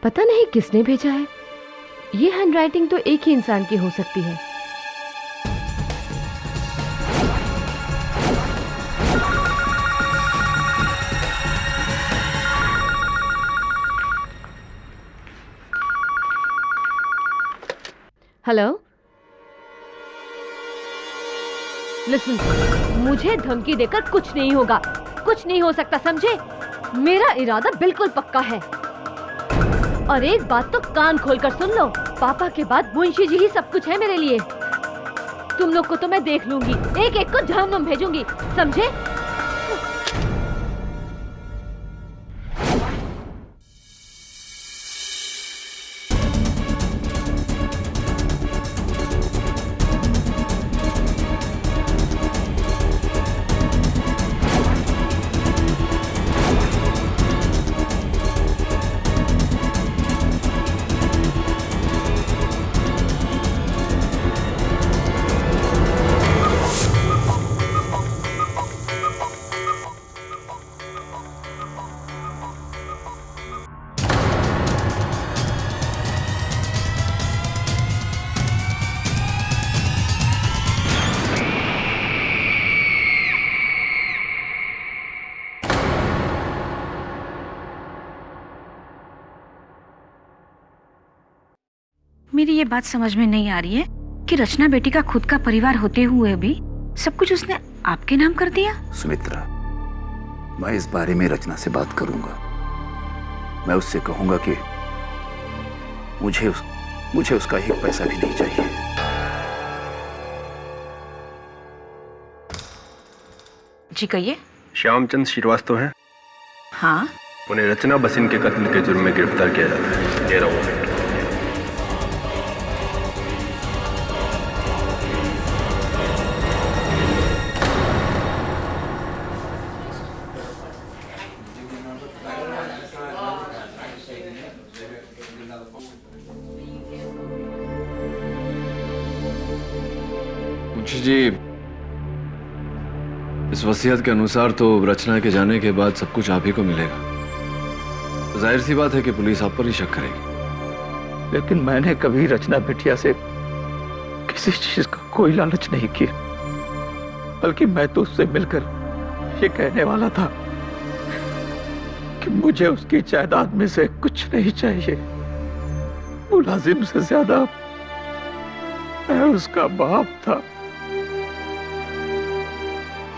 पता नहीं किसने भेजा है। ये हैंडराइटिंग तो एक ही इंसान की हो सकती है। हेलो, लिसन, मुझे धमकी देकर कुछ नहीं होगा, कुछ नहीं हो सकता, समझे? मेरा इरादा बिल्कुल पक्का है। और एक बात तो कान खोलकर सुन लो, पापा के बाद मुंशी जी ही सब कुछ है मेरे लिए। तुम लोग को तो मैं देख लूंगी, एक एक को जहन्नुम भेजूंगी, समझे? मेरी ये बात समझ में नहीं आ रही है कि रचना बेटी का खुद का परिवार होते हुए भी सब कुछ उसने आपके नाम कर दिया। सुमित्रा, मैं इस बारे में रचना से बात करूंगा। मैं उससे कहूंगा कि मुझे उसका एक पैसा भी नहीं चाहिए। जी कहिए। श्यामचंद श्रीवास्तव हैं? हाँ। उन्हें रचना बसिन के कत्ल के जुर्म में गिरफ्तार किया जाता है। दे रहा हूँ। मुंशी जी, इस वसीयत के अनुसार तो रचना के जाने के बाद सब कुछ आप ही को मिलेगा। जाहिर सी बात है कि पुलिस आप पर ही शक करेगी। लेकिन मैंने कभी रचना बिटिया से किसी चीज का कोई लालच नहीं किया, बल्कि मैं तो उससे मिलकर ये कहने वाला था कि मुझे उसकी जायदाद में से कुछ नहीं चाहिए। मुलाजिम से ज्यादा मैं उसका बाप था।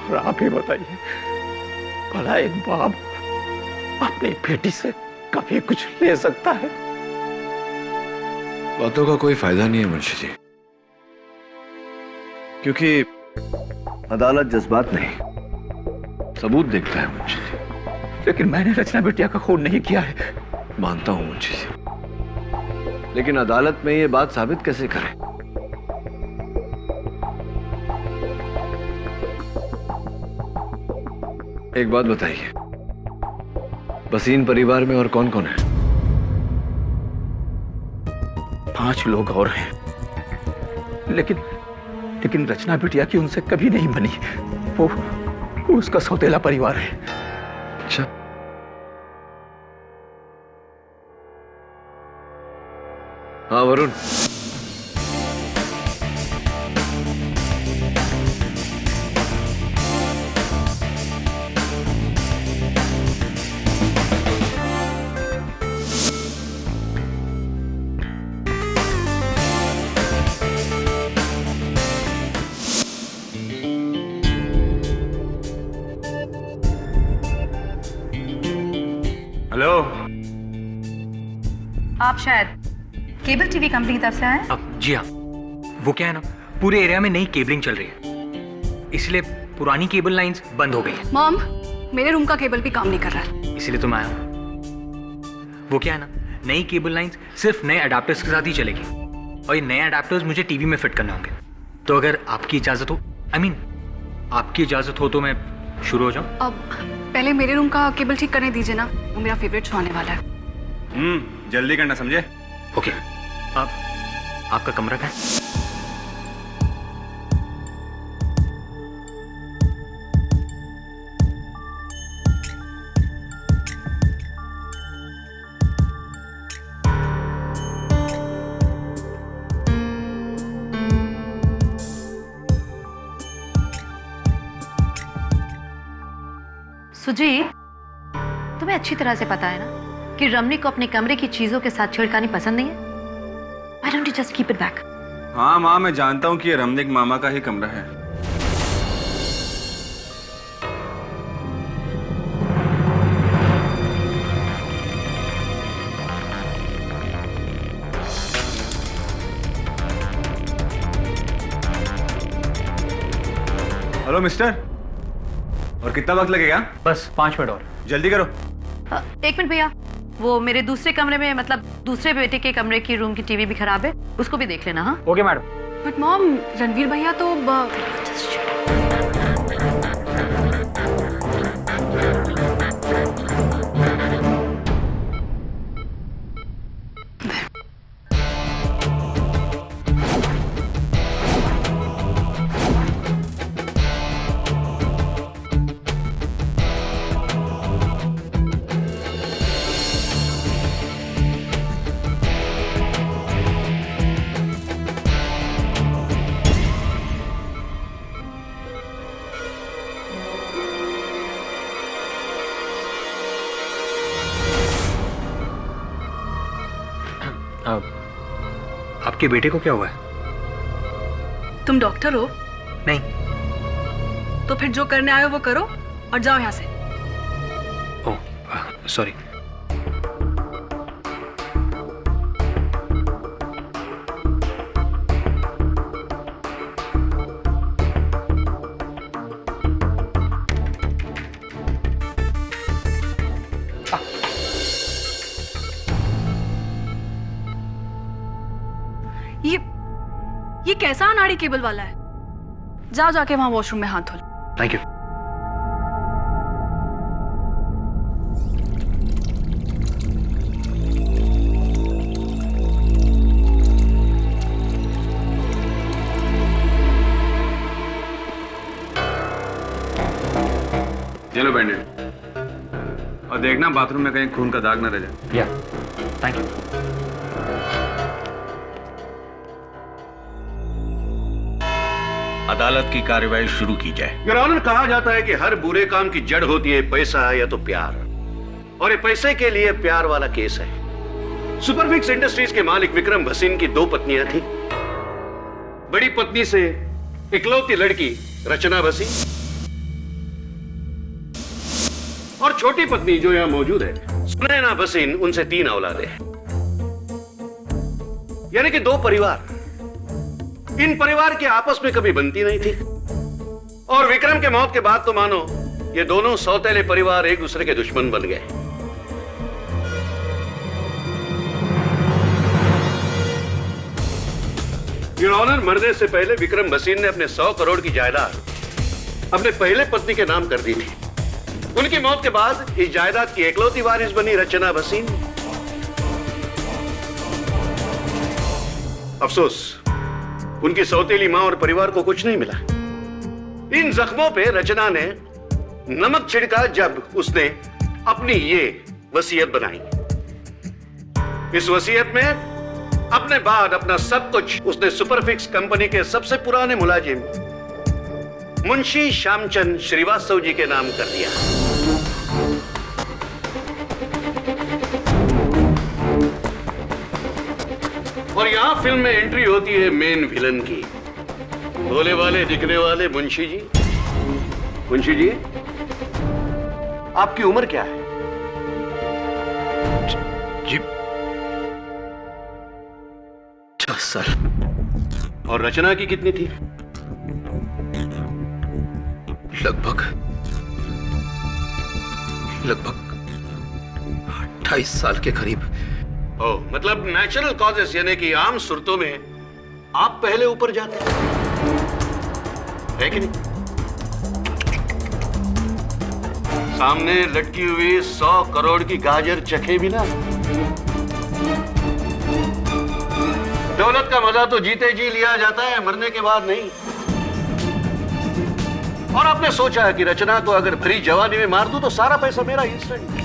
और आप ही बताइए, भला एक बाप अपनी बेटी से कभी कुछ ले सकता है? बातों का कोई फायदा नहीं है मुंशी जी, क्योंकि अदालत जज्बात नहीं सबूत देखता है मुंशी जी। लेकिन मैंने रचना बिटिया का खून नहीं किया है। मानता हूं मुंशी जी, लेकिन अदालत में ये बात साबित कैसे करें? एक बात बताइए, बसीन परिवार में और कौन कौन है? 5 लोग और हैं, लेकिन रचना बिटिया की उनसे कभी नहीं बनी। वो उसका सौतेला परिवार है। अच्छा, हाँ वरुण, हेलो। आप शायद केबल टीवी कंपनी की तरफ से आए? अब जी हाँ, वो क्या है ना, पूरे एरिया में नई केबलिंग चल रही है, इसलिए पुरानी केबल लाइंस बंद हो गई है। मॉम, मेरे रूम का केबल भी काम नहीं कर रहा है। इसलिए तो मैं आया हूँ। वो क्या है ना, नई केबल लाइंस सिर्फ नए अडाप्टर्स के साथ ही चलेगी, और ये नए अडाप्टर्स मुझे टीवी में फिट करने होंगे। तो अगर आपकी इजाज़त हो, आपकी इजाज़त हो तो मैं शुरू हो जाऊँ? अब पहले मेरे रूम का केबल ठीक करने दीजिए ना, वो मेरा फेवरेट शो आने वाला है। जल्दी करना, समझे? ओके। आपका कमरा कहाँ है? सुजीत, तुम्हें अच्छी तरह से पता है ना कि रमनी को अपने कमरे की चीजों के साथ छेड़खानी पसंद नहीं है। Why don't you just keep it back? हाँ माँ, मैं जानता हूँ कि ये रमनिक मामा का ही कमरा है। हेलो मिस्टर, और कितना वक्त लगेगा? बस 5 मिनट और। जल्दी करो। एक मिनट भैया, वो मेरे दूसरे कमरे में, मतलब दूसरे बेटे के कमरे की रूम की टीवी भी खराब है, उसको भी देख लेना। हाँ okay madam. But mom, Ranveer भैया तो आपके बेटे को क्या हुआ है? तुम डॉक्टर हो? नहीं। तो फिर जो करने आए हो वो करो और जाओ यहाँ से। Oh sorry. ये कैसा अनाड़ी केबल वाला है? जाओ जाके वहां वॉशरूम में हाथ धो लो। Thank you. ये लो बैंडेड, और देखना बाथरूम में कहीं खून का दाग न रह जाए। या थैंक यू। अदालत की कार्रवाई शुरू की जाए। योर ऑनर, कहा जाता है कि हर बुरे काम की जड़ होती है पैसा या तो प्यार, और ये पैसे के लिए प्यार वाला केस है। सुपरफिक्स इंडस्ट्रीज के मालिक विक्रम भसीन की 2 पत्नियां थी। बड़ी पत्नी से इकलौती लड़की रचना भसीन, और छोटी पत्नी जो यहां मौजूद है सुनैना भसीन, उनसे 3 औलादें हैं, यानी कि 2 परिवार। इन परिवार की आपस में कभी बनती नहीं थी, और विक्रम के मौत के बाद तो मानो ये दोनों सौतेले परिवार एक दूसरे के दुश्मन बन गए। योर ऑनर, मरने से पहले विक्रम भसीन ने अपने 100 करोड़ की जायदाद अपने पहले पत्नी के नाम कर दी थी। उनकी मौत के बाद इस जायदाद की एकलौती वारिस बनी रचना भसीन। अफसोस, उनकी सौतेली मां और परिवार को कुछ नहीं मिला। इन जख्मों पे रचना ने नमक छिड़का जब उसने अपनी ये वसीयत बनाई। इस वसीयत में अपने बाद अपना सब कुछ उसने सुपरफिक्स कंपनी के सबसे पुराने मुलाजिम मुंशी श्यामचंद श्रीवास्तव जी के नाम कर दिया। और यहां फिल्म में एंट्री होती है मेन विलन की, भोले वाले दिखने वाले मुंशी जी। मुंशी जी, आपकी उम्र क्या है? जी 10 साल। और रचना की कितनी थी? लगभग 28 साल के करीब। ओह, मतलब नेचुरल कॉजेस, यानी कि आम सूरतों में आप पहले ऊपर जाते है कि नहीं? सामने लटकी हुई 100 करोड़ की गाजर चखे बिना। दौलत का मजा तो जीते जी लिया जाता है, मरने के बाद नहीं। और आपने सोचा कि रचना को अगर भरी जवानी में मार दूं तो सारा पैसा मेरा इंस्टेंट।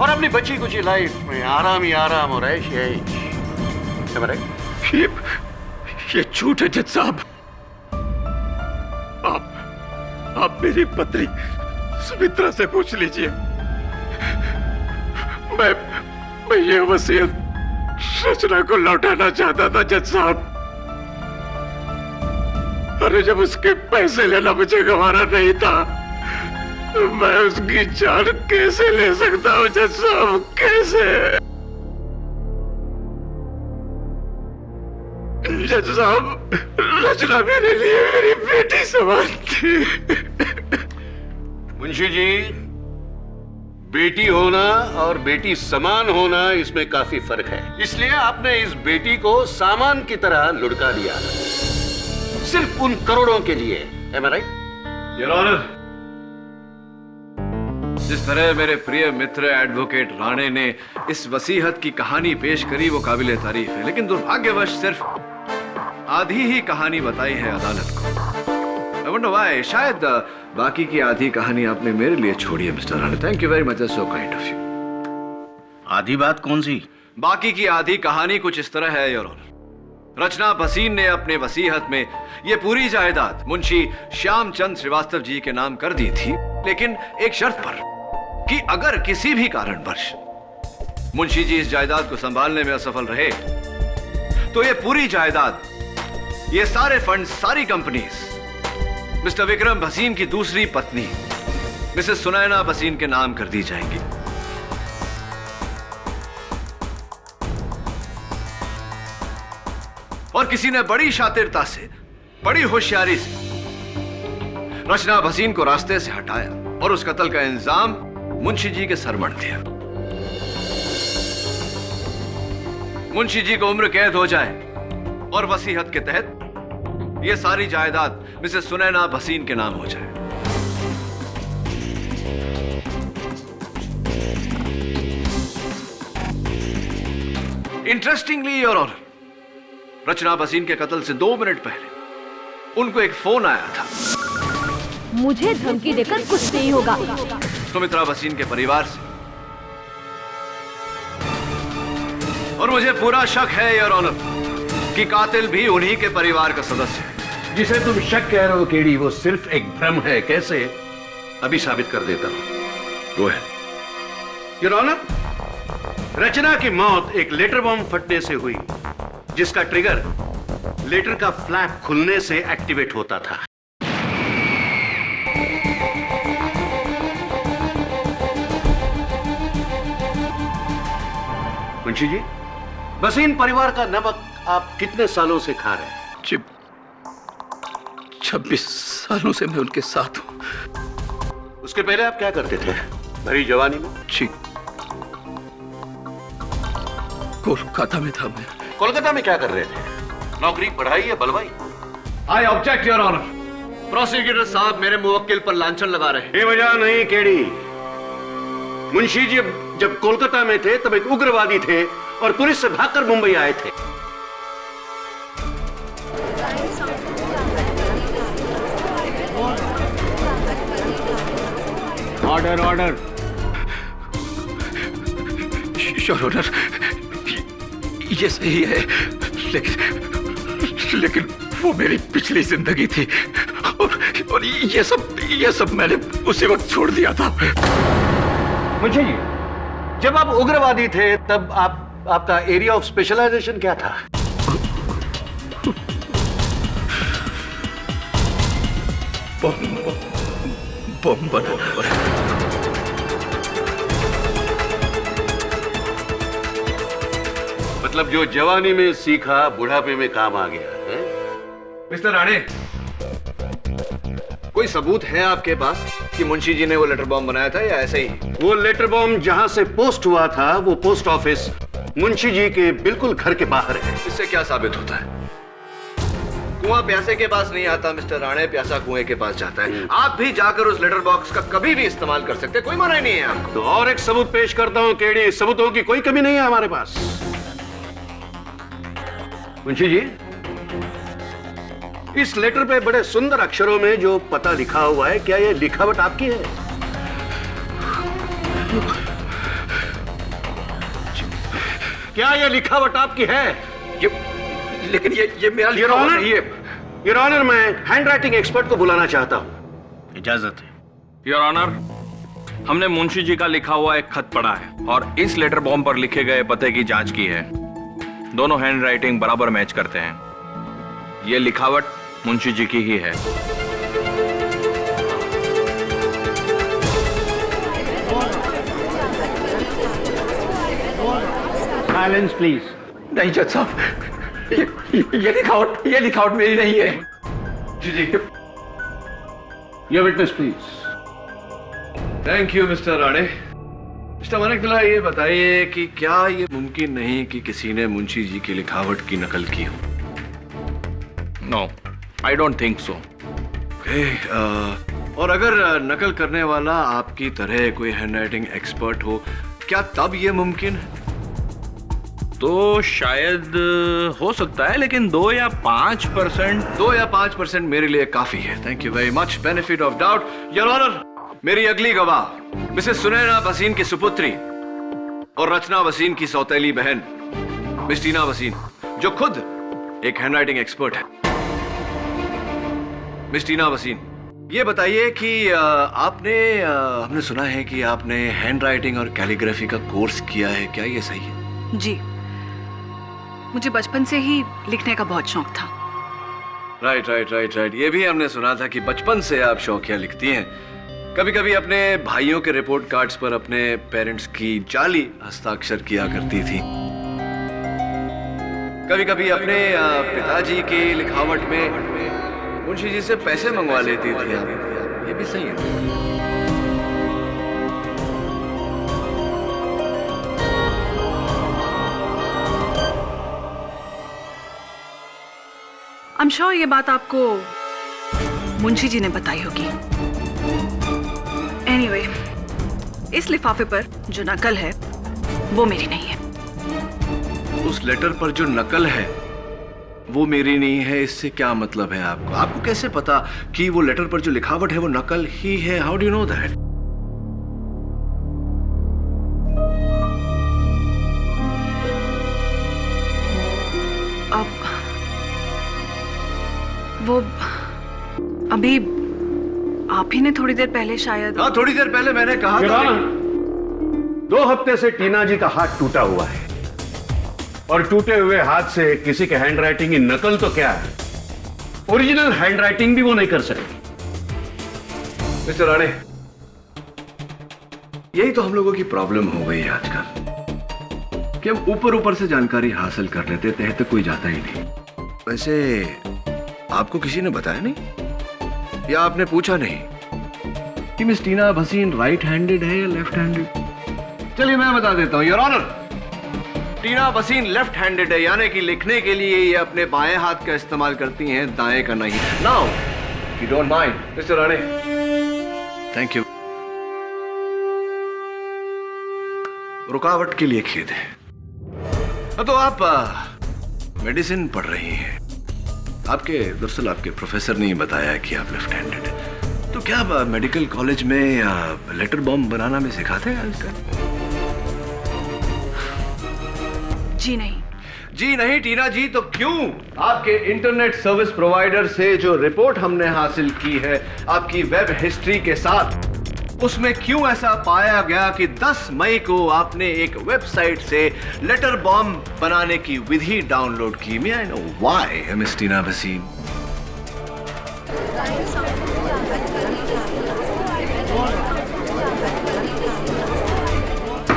और अपनी बची कुची लाइफ में आराम ही आराम और ऐश ही ऐश। ये झूठ है जज साहब। आप मेरी पत्नी सुमित्रा से पूछ लीजिए। मैं ये वसीयत रचना को लौटाना चाहता था जज साहब। अरे जब उसके पैसे लेना मुझे गंवारा नहीं था, मैं उसकी जान कैसे ले सकता हूँ जज साहब, कैसे? जज साहब, रचना मेरे लिए मेरी बेटी समान थी। मुंशी जी, बेटी होना और बेटी समान होना इसमें काफी फर्क है। इसलिए आपने इस बेटी को सामान की तरह लुढ़का दिया, सिर्फ उन करोड़ों के लिए। Am I right? Your honour, जिस तरह मेरे प्रिय मित्र एडवोकेट राणे ने इस वसीयत की कहानी पेश करी वो काबिले तारीफ है, लेकिन दुर्भाग्यवश सिर्फ आधी ही कहानी बताई है अदालत को। I wonder why. शायद बाकी की आधी कहानी आपने मेरे लिए छोड़ी है mister Rane. Thank you very much, so kind of you. आधी बात कौन सी? बाकी की आधी कहानी कुछ इस तरह है योर ऑनर। रचना भसीन ने अपने वसीयत में ये पूरी जायदाद मुंशी श्यामचंद श्रीवास्तव जी के नाम कर दी थी, लेकिन एक शर्त पर कि अगर किसी भी कारणवश मुंशी जी इस जायदाद को संभालने में असफल रहे तो ये पूरी जायदाद, ये सारे फंड, सारी कंपनीज मिस्टर विक्रम भसीन की दूसरी पत्नी मिसेस सुनैना भसीन के नाम कर दी जाएंगी। और किसी ने बड़ी शातिरता से, बड़ी होशियारी से रचना भसीन को रास्ते से हटाया और उस कत्ल का इंजाम मुंशी जी के सर मढ़ दिया। मुंशी जी को उम्र कैद हो जाए और वसीयत के तहत यह सारी जायदाद मिसेस सुनैना भसीन के नाम हो जाए। इंटरेस्टिंगली योर ऑनर, रचना भसीन के कत्ल से 2 मिनट पहले उनको एक फोन आया था। मुझे धमकी देकर कुछ नहीं होगा। सुमित्रा भसीन के परिवार से। और मुझे पूरा शक है योर ऑनर कि कातिल भी उन्हीं के परिवार का सदस्य है। जिसे तुम शक कह रहे हो केडी, वो सिर्फ एक भ्रम है। कैसे? अभी साबित कर देता हूं। वो है योर ऑनर, रचना की मौत एक लेटर बॉम्ब फटने से हुई, जिसका ट्रिगर लेटर का फ्लैप खुलने से एक्टिवेट होता था। मुंशी जी, भसीन परिवार का नमक आप कितने सालों से खा रहे हैं? 26 सालों से मैं उनके साथ हूं। उसके पहले आप क्या करते थे भरी जवानी में? जी, कोलकाता में था मैं। कोलकाता में क्या कर रहे थे? नौकरी, पढ़ाई या बलवाई? I object your honour. Prosecutor साहब मेरे मुवक्किल पर लांछन लगा रहे हैं। बेवजह नहीं केडी। मुंशी जी जब कोलकाता में थे तब एक उग्रवादी थे और पुलिस से भागकर मुंबई आए थे। Order order. योर ऑनर, ये सही है, लेकिन वो मेरी पिछली जिंदगी थी और ये सब मैंने उसी वक्त छोड़ दिया था। मुंशी जी, जब आप उग्रवादी थे तब आपका एरिया ऑफ स्पेशलाइजेशन क्या था? बम बनाना। मतलब जो जवानी में सीखा बुढ़ापे में काम आ गया है? मिस्टर राणे, कोई सबूत है आपके पास कि मुंशी जी ने वो लेटर बॉम्ब बनाया था या ऐसे ही? वो लेटर बॉम्ब जहां से पोस्ट हुआ था वो पोस्ट ऑफिस मुंशी जी के बिल्कुल घर के बाहर है। इससे क्या साबित होता है? कुआं प्यासे के पास नहीं आता मिस्टर राणे, प्यासा कुएं के पास जाता है। आप भी जाकर उस लेटर बॉक्स का कभी भी इस्तेमाल कर सकते हैं, कोई मना नहीं है आपको। तो और एक सबूत पेश करता हूं केडी, सबूतों की कोई कमी नहीं है हमारे पास। मुंशी जी, इस लेटर पे बड़े सुंदर अक्षरों में जो पता लिखा हुआ है, क्या यह लिखावट आपकी है? क्या यह लिखावट आपकी है? लेकिन ये मेरा योर लिखा हुआ ऑनर, नहीं है। योर ऑनर, मैं हैंड राइटिंग एक्सपर्ट को बुलाना चाहता हूँ। इजाजत है। योर ऑनर, हमने मुंशी जी का लिखा हुआ एक खत पढ़ा है और इस लेटर बॉम्ब पर लिखे गए पते की जांच की है। दोनों हैंड राइटिंग बराबर मैच करते हैं। ये लिखावट मुंशी जी की ही है। Silence please. नहीं जज साहब, ये लिखावट मेरी नहीं है। जी जी। Your witness please. Thank you mister Rane. Mister Maniktala, ये बताइए कि क्या ये मुमकिन नहीं कि किसी ने मुंशी जी की लिखावट की नकल की हो? No, I don't think so. और अगर नकल करने वाला आपकी तरह कोई हैंडराइटिंग एक्सपर्ट हो, क्या तब ये मुमकिन है? तो शायद हो सकता है, लेकिन 2 या 5% मेरे लिए काफी है। Thank you very much. Benefit of doubt. Your honour, मेरी अगली गवाह मिसेस सुनैना वसीन की सुपुत्री और रचना वसीन की सौतेली बहन मिस टीना वसीन, जो खुद एक हैंडराइटिंग एक्सपर्ट है। मिस टीना वसीन, ये बताइए कि हमने सुना है कि आपने हैंडराइटिंग और कैलीग्राफी का कोर्स किया है, क्या ये सही है? जी, मुझे बचपन से ही लिखने का बहुत शौक था। राइट। ये भी हमने सुना था कि बचपन से आप शौकिया लिखती हैं। कभी कभी अपने भाइयों के रिपोर्ट कार्ड्स पर अपने पेरेंट्स की जाली हस्ताक्षर किया करती थी। कभी कभी अपने पिताजी की लिखावट में मुंशी जी से पैसे मंगवा लेती थी आप। ये भी सही है? I'm sure ये बात आपको मुंशी जी ने बताई होगी। Anyway, इस लिफाफे पर जो नकल है वो मेरी नहीं है। उस लेटर पर जो नकल है वो मेरी नहीं है, इससे क्या मतलब है आपको? आपको कैसे पता कि वो लेटर पर जो लिखावट है वो नकल ही है? How do you know that? वो अभी आप ही ने थोड़ी देर पहले शायद। हाँ, थोड़ी देर पहले मैंने कहा था। 2 हफ्ते से टीना जी का हाथ टूटा हुआ है और टूटे हुए हाथ से किसी के हैंडराइटिंग की नकल तो क्या है, ओरिजिनल हैंडराइटिंग भी वो नहीं कर सकती। मिस्टर राणे, यही तो हम लोगों की प्रॉब्लम हो गई है आजकल कि हम ऊपर से जानकारी हासिल कर लेते, तह तक कोई जाता ही नहीं। वैसे आपको किसी ने बताया नहीं या आपने पूछा नहीं कि miss Tina Vaseen right handed है या लेफ्ट हैंडेड? चलिए मैं बता देता हूं। Your honour, Tina Vaseen left handed है, यानी कि लिखने के लिए ये अपने बाएं हाथ का इस्तेमाल करती हैं, दाएं का नहीं। Now you don't mind mister Rane, thank you. रुकावट के लिए खेद है। तो आप मेडिसिन पढ़ रही हैं। दरअसल आपके प्रोफेसर ने बताया कि आप लेफ्ट हैंडेड हैं। तो क्या आप मेडिकल कॉलेज में लेटर बॉम्ब बनाना में सिखाते हैं आजकल? जी नहीं। जी नहीं टीना जी, तो क्यों आपके इंटरनेट सर्विस प्रोवाइडर से जो रिपोर्ट हमने हासिल की है आपकी वेब हिस्ट्री के साथ, उसमें क्यों ऐसा पाया गया कि 10 मई को आपने एक वेबसाइट से लेटर बॉम्ब बनाने की विधि डाउनलोड की? May I know why miss Tina Vaseen?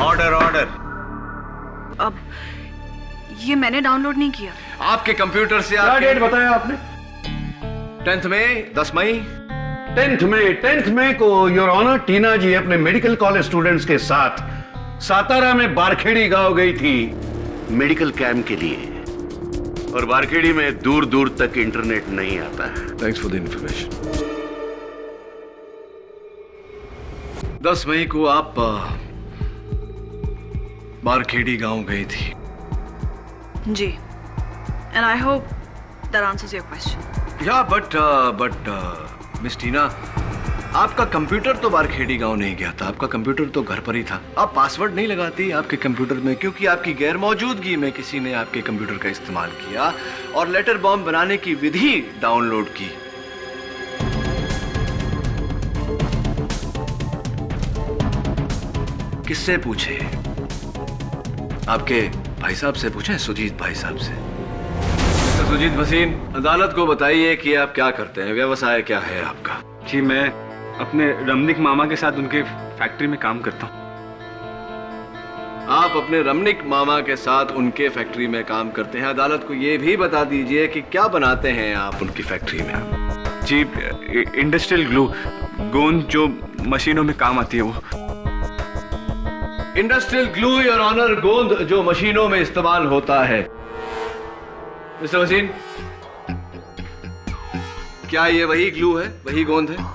Order. अब ये मैंने डाउनलोड नहीं किया। आपके कंप्यूटर से क्या डेट बताया आपने? 10 मई, 10 मई। 10th मई को योर ऑनर टीना जी अपने मेडिकल कॉलेज स्टूडेंट्स के साथ सातारा में बारखेड़ी गांव गई थी मेडिकल कैंप के लिए, और बारखेड़ी में दूर दूर तक इंटरनेट नहीं आता है। Thanks for the information. 10 मई को आप बारखेड़ी गांव गई थी। जी, and I hope that answers your question. Yeah but miss Tina, आपका कंप्यूटर तो बारखेड़ी गांव नहीं गया था, आपका कंप्यूटर तो घर पर ही था। आप पासवर्ड नहीं लगाती आपके कंप्यूटर में क्योंकि आपकी गैर मौजूदगी में किसी ने आपके कंप्यूटर का इस्तेमाल किया और लेटर बॉम्ब बनाने की विधि डाउनलोड की। किससे पूछे? आपके भाई साहब से पूछे, सुजीत भाई साहब से। मिस्टर सुजीत भसीन, अदालत को बताइए कि आप क्या करते हैं, व्यवसाय क्या है आपका? जी मैं अपने रमनिक मामा के साथ उनके फैक्ट्री में काम करता हूँ। आप अपने रमनिक मामा के साथ उनके फैक्ट्री में काम करते हैं। अदालत को यह भी बता दीजिए कि क्या बनाते हैं आप उनकी फैक्ट्री में? जी इंडस्ट्रियल ग्लू, गोंद जो मशीनों में काम आती है वो। इंडस्ट्रियल ग्लू योर ऑनर, गोंद जो मशीनों में इस्तेमाल होता है। मिस्टर वसीन, क्या ये वही ग्लू है, वही गोंद है?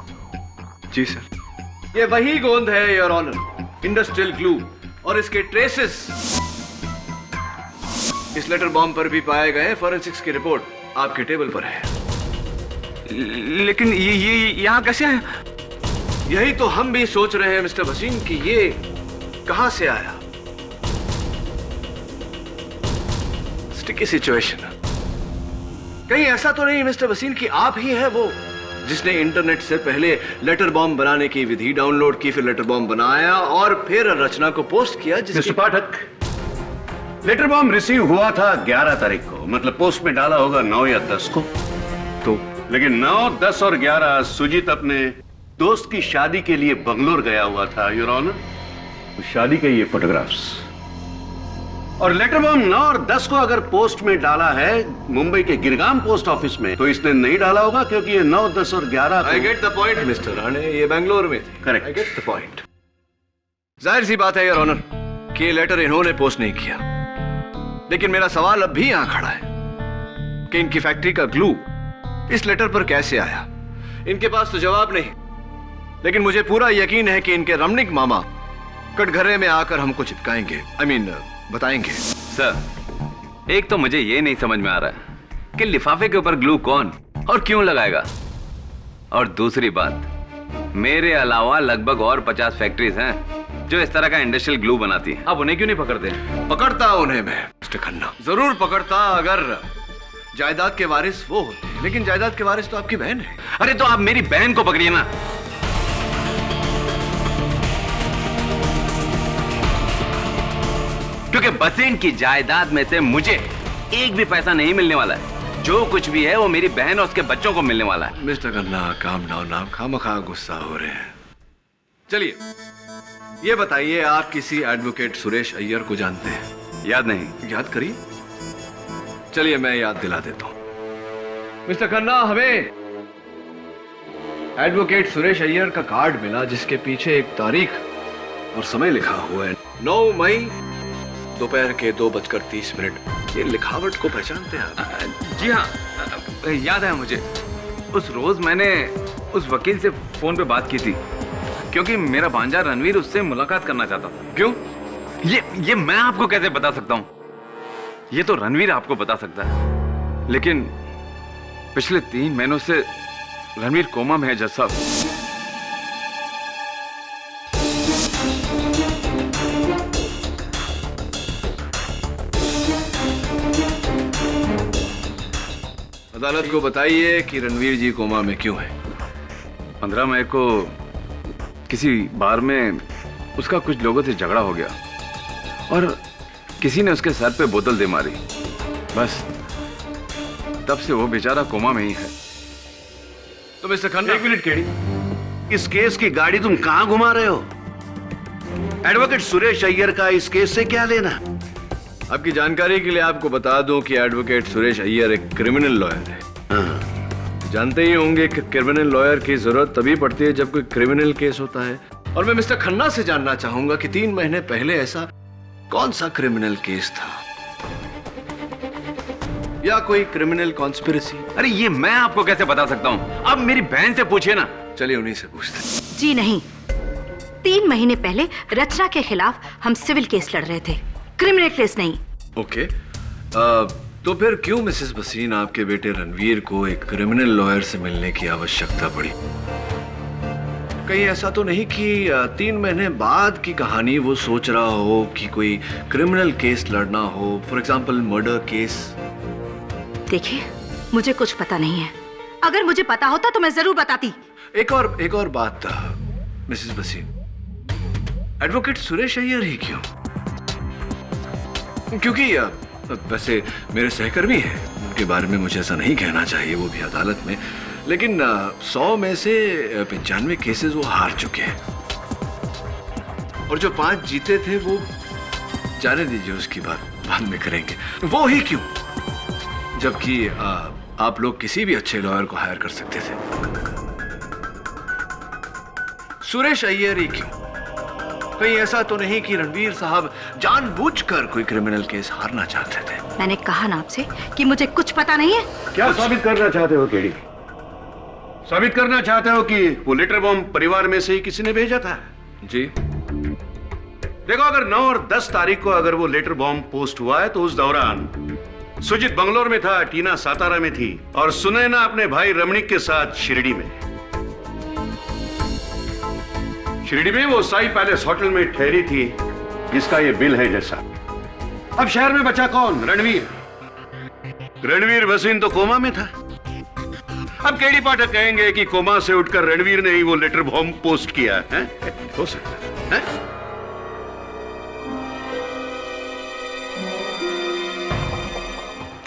जी सर। ये वही गोंद है योर ऑनर, इंडस्ट्रियल ग्लू, और इसके ट्रेसेस इस लेटर बॉम्ब पर भी पाए गए। फॉरेंसिक्स की रिपोर्ट आपके टेबल पर है। लेकिन ये यहाँ कैसे आया? यही तो हम भी सोच रहे हैं मिस्टर वसीम कि ये कहां से आया। Sticky situation. कहीं ऐसा तो नहीं मिस्टर वसीम कि आप ही हैं वो जिसने इंटरनेट से पहले लेटर बॉम्ब बनाने की विधि डाउनलोड की, फिर लेटर बॉम्ब बनाया और फिर रचना को पोस्ट किया? मिस्टर पाठक, लेटर बॉम्ब रिसीव हुआ था 11 तारीख को, मतलब पोस्ट में डाला होगा 9 या 10 को। तो लेकिन 9, 10 और 11 सुजीत अपने दोस्त की शादी के लिए बंगलोर गया हुआ था योर ऑनर। शादी के ये फोटोग्राफ्स और लेटर बॉम्ब 9 और 10 को अगर पोस्ट में डाला है मुंबई के गिरगाम पोस्ट ऑफिस में, तो इसने नहीं डाला होगा क्योंकि ये 9, 10 और 11 I get the point mister Rane, ये बेंगलोर में थे। Correct, I get the point. जाहिर सी बात है योर ऑनर कि ये लेटर इन्होंने पोस्ट नहीं किया, लेकिन मेरा सवाल अब भी यहां खड़ा है कि इनकी फैक्ट्री का ग्लू इस लेटर पर कैसे आया। इनके पास तो जवाब नहीं, लेकिन मुझे पूरा यकीन है कि इनके रमनिक मामा कटघरे में आकर हमको चिपकाएंगे, बताएंगे। सर, एक तो मुझे ये नहीं समझ में आ रहा है कि लिफाफे के ऊपर ग्लू कौन और क्यों लगाएगा, और दूसरी बात, मेरे अलावा लगभग और 50 फैक्ट्रीज हैं जो इस तरह का इंडस्ट्रियल ग्लू बनाती हैं। आप उन्हें क्यों नहीं पकड़ते? पकड़ता उन्हें मैं मिस्टर खन्ना, जरूर पकड़ता अगर जायदाद के वारिस वो होते, लेकिन जायदाद के वारिस तो आपकी बहन है। अरे तो आप मेरी बहन को पकड़िए ना। क्योंकि भसीन की जायदाद में से मुझे एक भी पैसा नहीं मिलने वाला है। जो कुछ भी है वो मेरी बहन और उसके बच्चों को मिलने वाला है। मिस्टर खन्ना, काम डाउन, आप खामखा गुस्सा हो रहे हैं। चलिए ये बताइए, आप किसी एडवोकेट सुरेश अय्यर को जानते हैं? याद नहीं? याद करिए। चलिए मैं याद दिला देता हूं। मिस्टर खन्ना, हमें एडवोकेट सुरेश अय्यर का कार्ड मिला जिसके पीछे एक तारीख और समय लिखा हुआ है, 9 मई दोपहर के 2:30। ये लिखावट को पहचानते हैं आप? जी हाँ, याद है मुझे। उस रोज मैंने उस वकील से फोन पे बात की थी क्योंकि मेरा भांजा रणवीर उससे मुलाकात करना चाहता था। क्यों? ये मैं आपको कैसे बता सकता हूँ? ये तो रणवीर आपको बता सकता है। लेकिन पिछले 3 महीनों से रणवीर कोमा में है जज साहब। अदालत को बताइए कि रणवीर जी कोमा में क्यों है। 15 मई को किसी बार में उसका कुछ लोगों से झगड़ा हो गया और किसी ने उसके सर पे बोतल दे मारी। बस तब से वो बेचारा कोमा में ही है। तो मिस्टर खन्ना, 1 मिनट केडी, इस केस की गाड़ी तुम कहां घुमा रहे हो? एडवोकेट सुरेश अय्यर का इस केस से क्या लेना? आपकी जानकारी के लिए आपको बता दूं कि एडवोकेट सुरेश अय्यर एक क्रिमिनल लॉयर है। जानते ही होंगे कि क्रिमिनल लॉयर की जरूरत तभी पड़ती है जब कोई क्रिमिनल केस होता है। और मैं मिस्टर खन्ना से जानना चाहूंगा कि 3 महीने पहले ऐसा कौन सा क्रिमिनल केस था या कोई क्रिमिनल कॉन्स्पिरेसी? अरे ये मैं आपको कैसे बता सकता हूँ? अब मेरी बहन से पूछिए ना। चलिए उन्हीं से पूछते। जी नहीं, 3 महीने पहले रचना के खिलाफ हम सिविल केस लड़ रहे थे, क्रिमिनल केस नहीं। ओके, तो फिर क्यों मिसेस भसीन आपके बेटे रणवीर को एक क्रिमिनल लॉयर से मिलने की आवश्यकता पड़ी? कहीं ऐसा तो नहीं कि 3 महीने बाद की कहानी वो सोच रहा हो कि कोई क्रिमिनल केस लड़ना हो, फॉर एग्जाम्पल मर्डर केस? देखिए, मुझे कुछ पता नहीं है। अगर मुझे पता होता तो मैं जरूर बताती। एक और बात मिसेस वसीम, एडवोकेट सुरेश अय्यर ही क्यों? क्योंकि वैसे मेरे सहकर्मी हैं, उनके बारे में मुझे ऐसा नहीं कहना चाहिए, वो भी अदालत में, लेकिन 100 में से 95 केसेस वो हार चुके हैं, और जो 5 जीते थे वो जाने दीजिए, उसकी बात बाद में करेंगे। वो ही क्यों, जबकि आप लोग किसी भी अच्छे लॉयर को हायर कर सकते थे। सुरेश अय्यर ही क्यों? कहीं ऐसा तो नहीं कि रणवीर साहब जानबूझकर कोई क्रिमिनल केस हारना चाहते थे? मैंने कहा ना आपसे कि मुझे कुछ पता नहीं है। क्या साबित करना चाहते हो केडी? साबित करना चाहते हो कि वो लेटर बॉम्ब परिवार में से ही किसी ने भेजा था? जी। देखो, अगर 9 और 10 तारीख को अगर वो लेटर बॉम्ब पोस्ट हुआ है तो उस दौरान सुजीत बंगलोर में था, टीना सातारा में थी, और सुनैना अपने भाई रमणीक के साथ शिरडी में। शिरडी में वो साई पैलेस होटल में ठहरी थी, जिसका ये बिल है जैसा। अब शहर में बचा कौन? रणवीर। रणवीर भसीन तो कोमा में था। अब केडी पाठक कहेंगे कि कोमा से उठकर रणवीर ने ही वो लेटर बॉम्ब पोस्ट किया है? हो सकता है?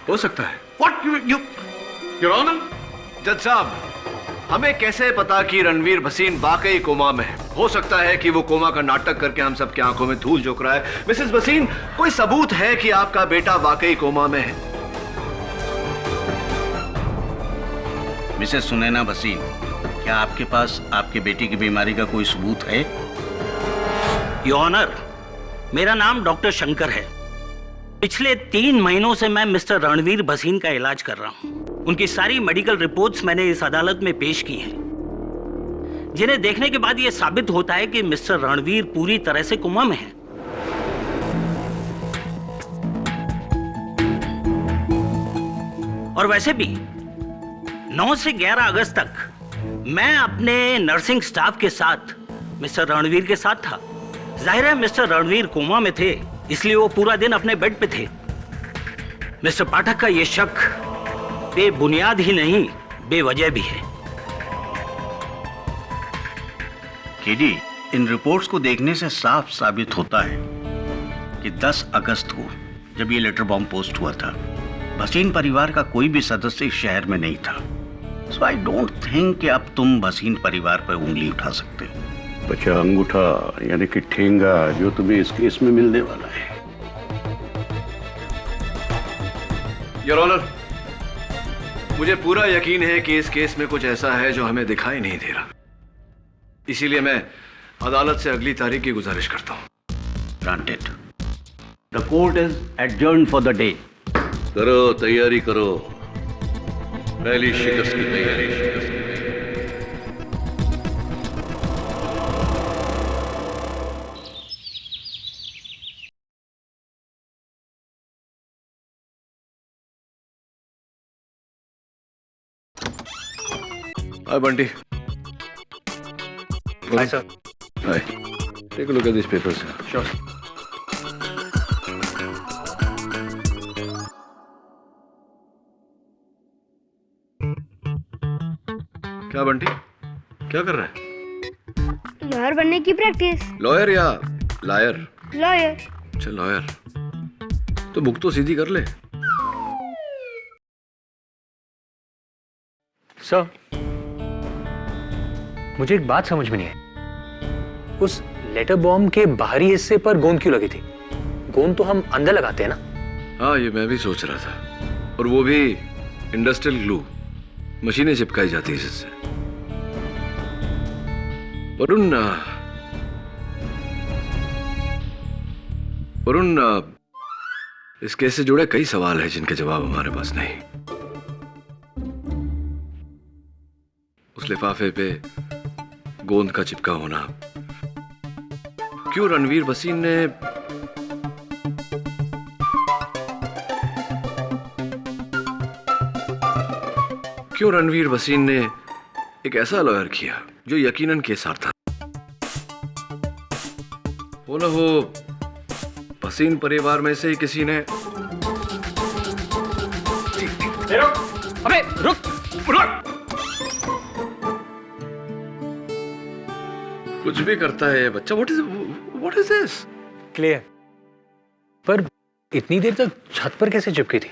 हो सकता है। What Your Honor? जज साहब, हमें कैसे पता कि रणवीर भसीन वाकई कोमा में है? हो सकता है कि वो कोमा का नाटक करके हम सबकी आंखों में धूल झोंक रहा है। मिसेस भसीन, कोई सबूत है कि आपका बेटा वाकई कोमा में है? मिसेस सुनैना भसीन, क्या आपके पास आपके बेटी की बीमारी का कोई सबूत है? योर ऑनर, मेरा नाम डॉक्टर शंकर है। पिछले 3 महीनों से मैं मिस्टर रणवीर भसीन का इलाज कर रहा हूं। उनकी सारी मेडिकल रिपोर्ट्स मैंने इस अदालत में पेश की हैं, जिन्हें देखने के बाद यह साबित होता है कि मिस्टर रणवीर पूरी तरह से कोमा में हैं। और वैसे भी 9 से 11 अगस्त तक मैं अपने नर्सिंग स्टाफ के साथ मिस्टर रणवीर के साथ था। जाहिर है मिस्टर रणवीर कोमा में थे, इसलिए वो पूरा दिन अपने बेड पे थे। मिस्टर पाठक का यह शक बेबुनियाद ही नहीं, बेवजह भी है। केडी, इन रिपोर्ट्स को देखने से साफ साबित होता है कि 10 अगस्त को जब ये लेटर बॉम्ब पोस्ट हुआ था, भसीन परिवार का कोई भी सदस्य इस शहर में नहीं था। सो आई डोंट थिंक कि अब तुम भसीन परिवार पर उंगली उठा सकते हो। बचा अंगूठा यानी कि ठेंगा जो तुम्हें इस केस में मिलने वाला है। योर ऑनर, मुझे पूरा यकीन है कि इस केस में कुछ ऐसा है जो हमें दिखाई नहीं दे रहा, इसीलिए मैं अदालत से अगली तारीख की गुजारिश करता हूं। Granted. The court is adjourned for the day. करो, तैयारी करो, पहली शिकस्त की तैयारी। Hi, Bunty. Hi, sir. Hi. Take a look at these papers. Sure. क्या बंटी, क्या कर रहा है? लॉयर बनने की प्रैक्टिस। लॉयर या लायर? लॉयर। अच्छा, लॉयर। तो बुक तो सीधी कर ले। सर, मुझे एक बात समझ में नहीं आई। उस लेटर बॉम्ब के बाहरी हिस्से पर गोंद क्यों लगी थी? गोंद तो हम अंदर लगाते हैं ना? हाँ, ये मैं भी सोच रहा था, और वो भी इंडस्ट्रियल ग्लू, मशीनें चिपकाई जाती है इससे। वरुण, इस केस से जुड़े कई सवाल हैं जिनके जवाब हमारे पास नहीं। उस लिफाफे पे गोंद का चिपका होना, क्यों रणवीर भसीन ने एक ऐसा लॉयर किया जो यकीनन केस हारता। वो ना हो भसीन परिवार में से ही किसी ने। अबे रुक रुक। कुछ भी करता है ये बच्चा। What is this? क्लियर। पर इतनी देर तक छत पर कैसे चिपकी थी?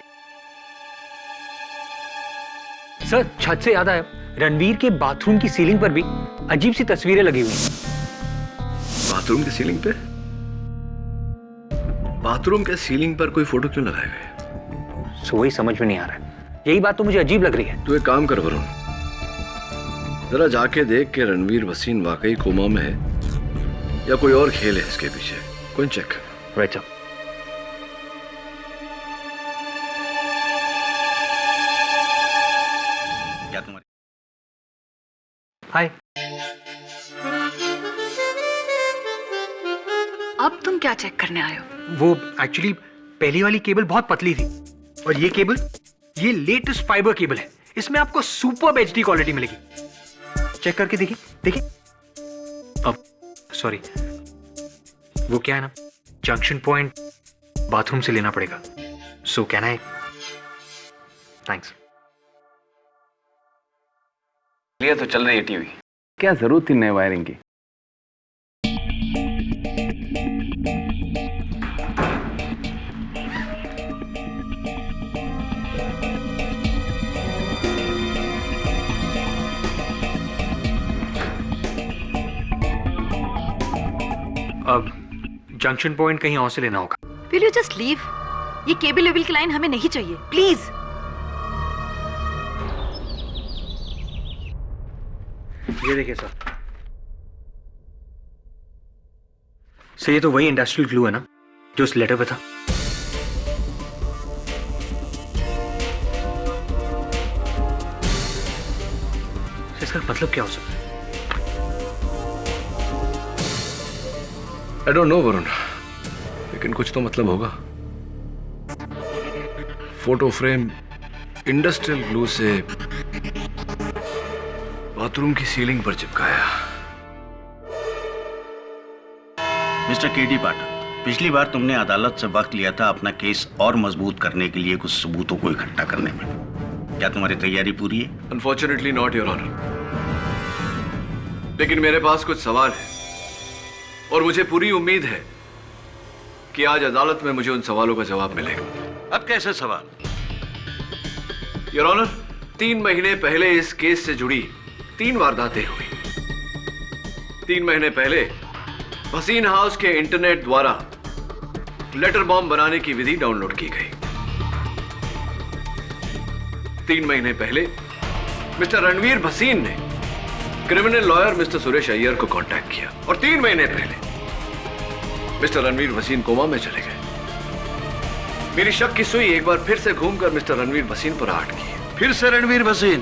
सर, छत से याद आया, रणवीर के बाथरूम की सीलिंग पर भी अजीब सी तस्वीरें लगी हुई हैं। बाथरूम की सीलिंग पे? बाथरूम के सीलिंग पर कोई फोटो क्यों लगाए गए? वही समझ में नहीं आ रहा है। यही बात तो मुझे अजीब लग रही है। तू एक काम कर वरुण, जरा जाके देख के रणवीर भसीन वाकई कोमा में है या कोई और खेल है इसके पीछे। कोई चेक। Right sir. क्या तुम्हारी? हाय। अब तुम क्या चेक करने आए हो? वो एक्चुअली पहली वाली केबल बहुत पतली थी और ये केबल, ये लेटेस्ट फाइबर केबल है। इसमें आपको सुपर एचडी क्वालिटी मिलेगी। चेक करके देखिए देखिए। अब सॉरी, वो क्या है ना, जंक्शन पॉइंट बाथरूम से लेना पड़ेगा। So can I? थैंक्स। ये तो चल रही है टीवी, क्या जरूरत थी नए वायरिंग की? अब जंक्शन पॉइंट कहीं और से लेना होगा। Will you just leave? ये केबल लेवल की लाइन हमें नहीं चाहिए, प्लीज। ये देखिए सर। सर, ये तो वही इंडस्ट्रियल ग्लू है ना जो उस लेटर पे था। इसका मतलब क्या हो सकता है? आई डोंट नो वरुण, लेकिन कुछ तो मतलब होगा। फोटो फ्रेम इंडस्ट्रियल ग्लू से बाथरूम की सीलिंग पर चिपकाया। मिस्टर केडी पाठक, पिछली बार तुमने अदालत से वक्त लिया था अपना केस और मजबूत करने के लिए कुछ सबूतों को इकट्ठा करने में। क्या तुम्हारी तैयारी पूरी है? Unfortunately not, your honour. लेकिन मेरे पास कुछ सवाल है और मुझे पूरी उम्मीद है कि आज अदालत में मुझे उन सवालों का जवाब मिलेगा। अब कैसे सवाल? योर ऑनर, 3 महीने पहले इस केस से जुड़ी 3 वारदातें हुई। 3 महीने पहले भसीन हाउस के इंटरनेट द्वारा लेटर बॉम्ब बनाने की विधि डाउनलोड की गई। 3 महीने पहले मिस्टर रणवीर भसीन ने criminal lawyer mister Suresh Iyer को कांटेक्ट किया और 3 महीने पहले मिस्टर रणवीर भसीन कोमा में चले गए। मेरी शक की सुई एक बार फिर से घूमकर मिस्टर रणवीर भसीन पर आट की। फिर से रणवीर भसीन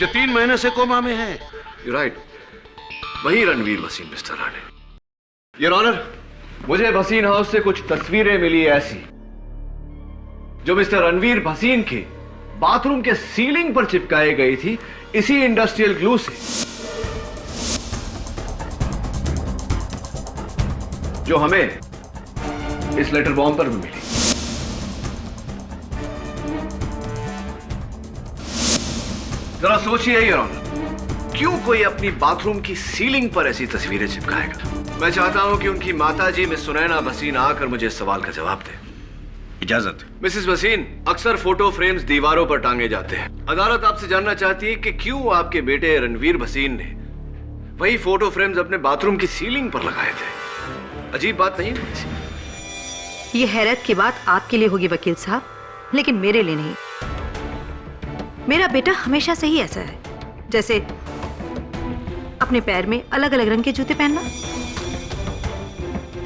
जो 3 महीने से कोमा में है? यू राइट, वही Ranveer Bhasin mister Rane. Your honour, मुझे भसीन हाउस से कुछ तस्वीरें मिली ऐसी जो मिस्टर रणवीर भसीन के बाथरूम के सीलिंग पर चिपकाई गई थी इसी इंडस्ट्रियल ग्लू से, जो हमें इस लेटर बॉम्ब पर भी मिली। जरा सोचिए योर ऑनर, क्यों कोई अपनी बाथरूम की सीलिंग पर ऐसी तस्वीरें चिपकाएगा? मैं चाहता हूं कि उनकी माताजी मिस सुनैना भसीन आकर मुझे इस सवाल का जवाब दे। इजाजत। मिसेस भसीन, अक्सर फोटो फ्रेम्स दीवारों पर टांगे जाते हैं। अदालत आपसे जानना चाहती है कि क्यों आपके बेटे रणवीर भसीन ने वही फोटो फ्रेम्स अपने बाथरूम की सीलिंग पर लगाए थे। अजीब बात नहीं है? ये हैरत की बात आपके लिए होगी वकील साहब, लेकिन मेरे लिए नहीं। मेरा बेटा हमेशा से ही ऐसा है, जैसे अपने पैर में अलग अलग रंग के जूते पहनना,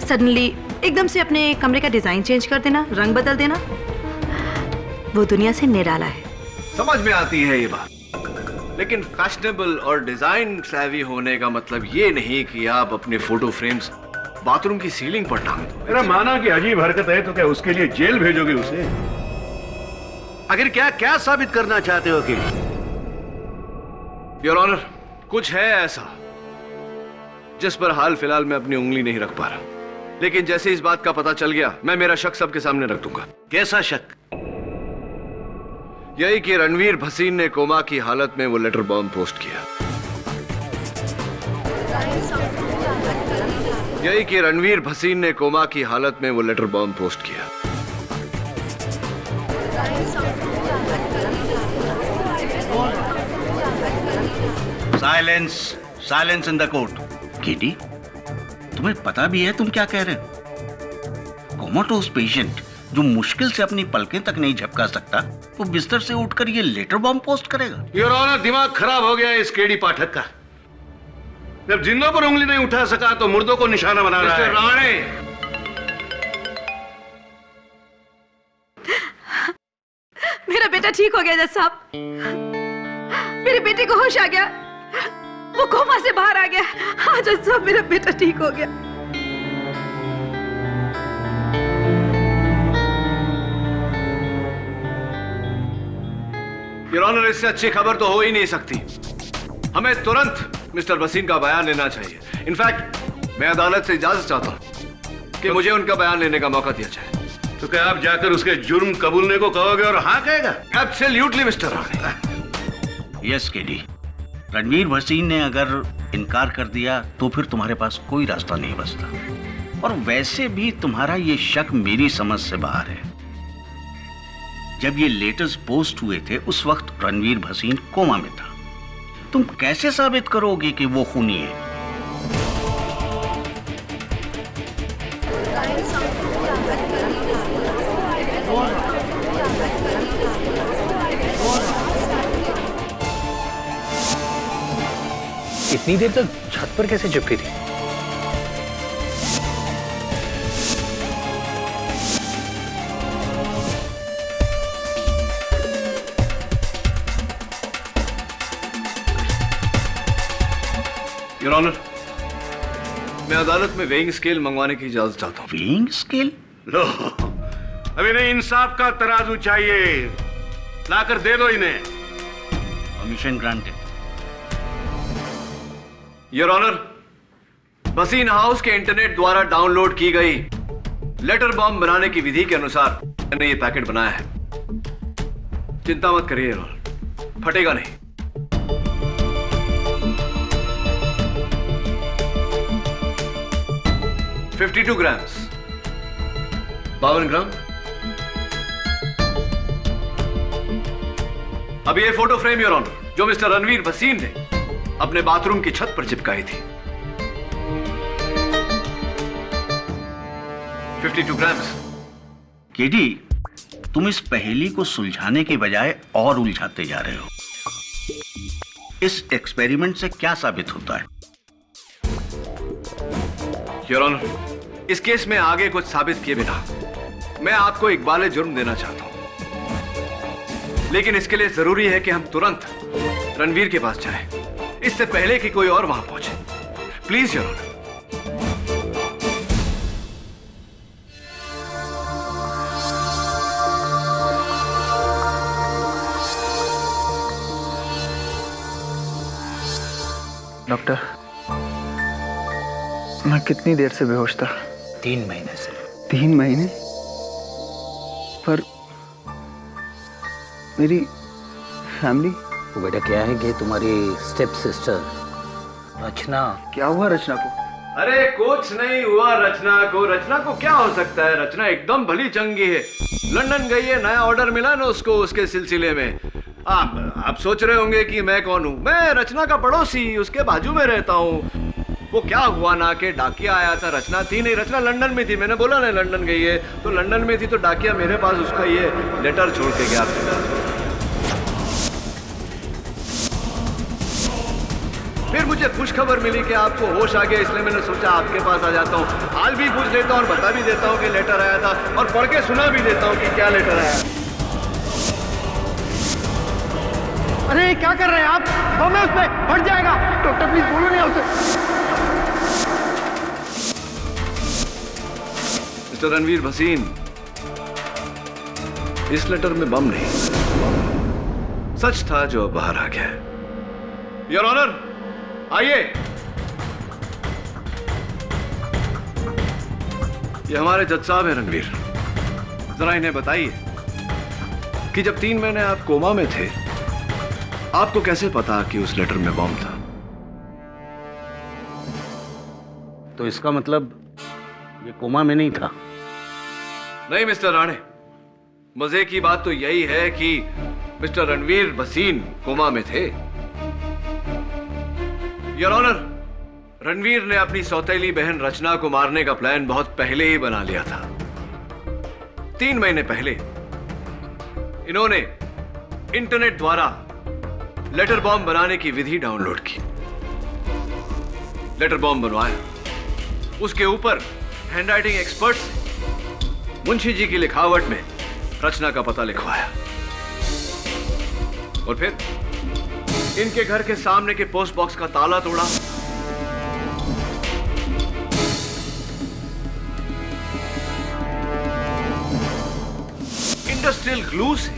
सडनली एकदम से अपने कमरे का डिजाइन चेंज कर देना, रंग बदल देना। वो दुनिया से निराला है। समझ में आती है ये बात, लेकिन फैशनेबल और डिजाइन सैवी होने का मतलब ये नहीं कि आप अपने फोटो फ्रेम्स बाथरूम की सीलिंग पर टांग दो। मेरा माना कि अजीब हरकत है तो क्या उसके लिए जेल भेजोगे उसे? आखिर क्या क्या साबित करना चाहते हो वकील? योर ऑनर, कुछ है ऐसा जिस पर हाल फिलहाल मैं अपनी उंगली नहीं रख पा रहा। लेकिन जैसे इस बात का पता चल गया, मैं मेरा शक सबके सामने रख दूंगा। कैसा शक? यही कि रणवीर भसीन ने कोमा की हालत में वो लेटर बॉम्ब पोस्ट किया। यही कि रणवीर भसीन ने कोमा की हालत में वो लेटर बॉम्ब पोस्ट किया। Silence, silence in the court. KD, तुम्हें पता भी है तुम क्या कह रहे हो? कोमाटोस पेशेंट जो मुश्किल से अपनी पलकें तक नहीं झपका सकता, वो बिस्तर से उठकर ये लेटर बॉम्ब पोस्ट करेगा? योर ऑनर, दिमाग खराब हो गया है इस केडी पाठक का। जब जिंदों पर उंगली नहीं उठा सका तो मुर्दों को निशाना बना रहा है। राणे, मेरा बेटा ठीक हो गया जज साहब। मेरे बेटे को होश आ गया, वो कोमा से बाहर आ गया। हाँ जज साहब, मेरा बेटा ठीक हो गया। योर ऑनर, इससे अच्छी खबर तो हो ही नहीं सकती। हमें तुरंत मिस्टर भसीन का बयान लेना चाहिए। इनफैक्ट मैं अदालत से इजाजत चाहता हूं कि मुझे उनका बयान लेने का मौका दिया जाए। तो क्या आप जाकर उसके जुर्म कबूलने को कहोगे और हाँ कहेगा? Absolutely mister Rane. Yes KD, Ranveer Bhasin ने अगर इनकार कर दिया तो फिर तुम्हारे पास कोई रास्ता नहीं बचता। और वैसे भी तुम्हारा ये शक मेरी समझ से बाहर है। जब ये लेटर्स पोस्ट हुए थे उस वक्त रणवीर भसीन कोमा में था। तुम कैसे साबित करोगे कि वो खूनी है? इतनी देर तक छत पर कैसे चिपकी थी? योर ऑनर, मैं अदालत में वेइंग स्केल मंगवाने की इजाजत चाहता हूँ। Weighing scale? लो, अभी नहीं, इंसाफ का तराजू चाहिए। लाकर दे दो इन्हें। Permission granted. Your honour, Bhasin house के इंटरनेट द्वारा डाउनलोड की गई लेटर बॉम्ब बनाने की विधि के अनुसार मैंने ये पैकेट बनाया है। चिंता मत करिए योर ऑनर, फटेगा नहीं। $52 ग्राम्स, 52 ग्राम। अब ये फोटो फ्रेम योर ऑनर, जो मिस्टर रणवीर भसीन ने अपने बाथरूम की छत पर चिपकाई थी। 52 ग्राम्स। केडी, तुम इस पहेली को सुलझाने के बजाय और उलझाते जा रहे हो। इस एक्सपेरिमेंट से क्या साबित होता है? योर ऑनर, इस केस में आगे कुछ साबित किए बिना मैं आपको इकबाल जुर्म देना चाहता हूं। लेकिन इसके लिए जरूरी है कि हम तुरंत रणवीर के पास जाएं, इससे पहले कि कोई और वहां पहुंचे। Please your honour. डॉक्टर, मैं कितनी देर से बेहोश था? 3 महीने से। 3 महीने? पर मेरी फैमिली? वो बेटा क्या है कि तुम्हारी स्टेप सिस्टर रचना। क्या हुआ रचना को? अरे कुछ नहीं हुआ रचना को। रचना को क्या हो सकता है? रचना एकदम भली चंगी है। लंदन गई है, नया ऑर्डर मिला ना उसको, उसके सिलसिले में। आप सोच रहे होंगे कि मैं कौन हूँ। मैं रचना का पड़ोसी, उसके बाजू में रहता हूँ। वो क्या हुआ ना कि डाकिया आया था, रचना थी नहीं। रचना लंदन में थी, मैंने बोला ना लंदन गई है, तो लंदन में थी तो डाकिया मेरे पास उसका ये लेटर छोड़ के गया था। फिर मुझे खुशखबर मिली कि आपको होश आ गया, इसलिए मैंने सोचा आपके पास आ जाता हूँ। हाल भी पूछ लेता हूँ और बता भी देता हूँ कि लेटर आया था, और पढ़ के सुना भी देता हूँ कि क्या लेटर आया। अरे क्या कर रहे हैं आप? बम है उसमें, फट जाएगा। डॉक्टर प्लीज बोलो नहीं उसे। मिस्टर रणवीर भसीन, इस लेटर में बम नहीं, सच था जो बाहर आ गया। योर ऑनर, आइए। ये हमारे जज साहब हैं रणवीर। जरा इन्हें बताइए कि जब 3 महीने आप कोमा में थे, आपको कैसे पता कि उस लेटर में बॉम्ब था? तो इसका मतलब ये कोमा में नहीं था? नहीं मिस्टर राणे, मजे की बात तो यही है कि मिस्टर रणवीर भसीन कोमा में थे। योर ऑनर, रणवीर ने अपनी सौतेली बहन रचना को मारने का प्लान बहुत पहले ही बना लिया था। 3 महीने पहले इन्होंने इंटरनेट द्वारा लेटर बॉम्ब बनाने की विधि डाउनलोड की, लेटर बॉम्ब बनवाया, उसके ऊपर हैंडराइटिंग एक्सपर्ट से मुंशी जी की लिखावट में रचना का पता लिखवाया और फिर इनके घर के सामने के पोस्ट बॉक्स का ताला तोड़ा। इंडस्ट्रियल ग्लू से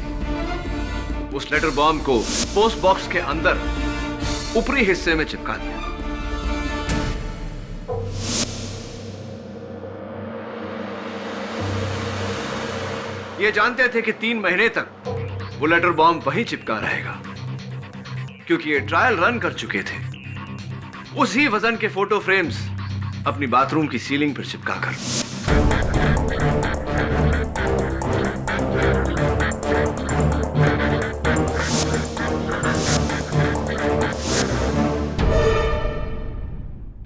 उस लेटर बॉम्ब को पोस्ट बॉक्स के अंदर ऊपरी हिस्से में चिपका दिया। ये जानते थे कि 3 महीने तक वो लेटर बॉम्ब वहीं चिपका रहेगा, क्योंकि ये ट्रायल रन कर चुके थे उसी वजन के फोटो फ्रेम्स अपनी बाथरूम की सीलिंग पर चिपकाकर।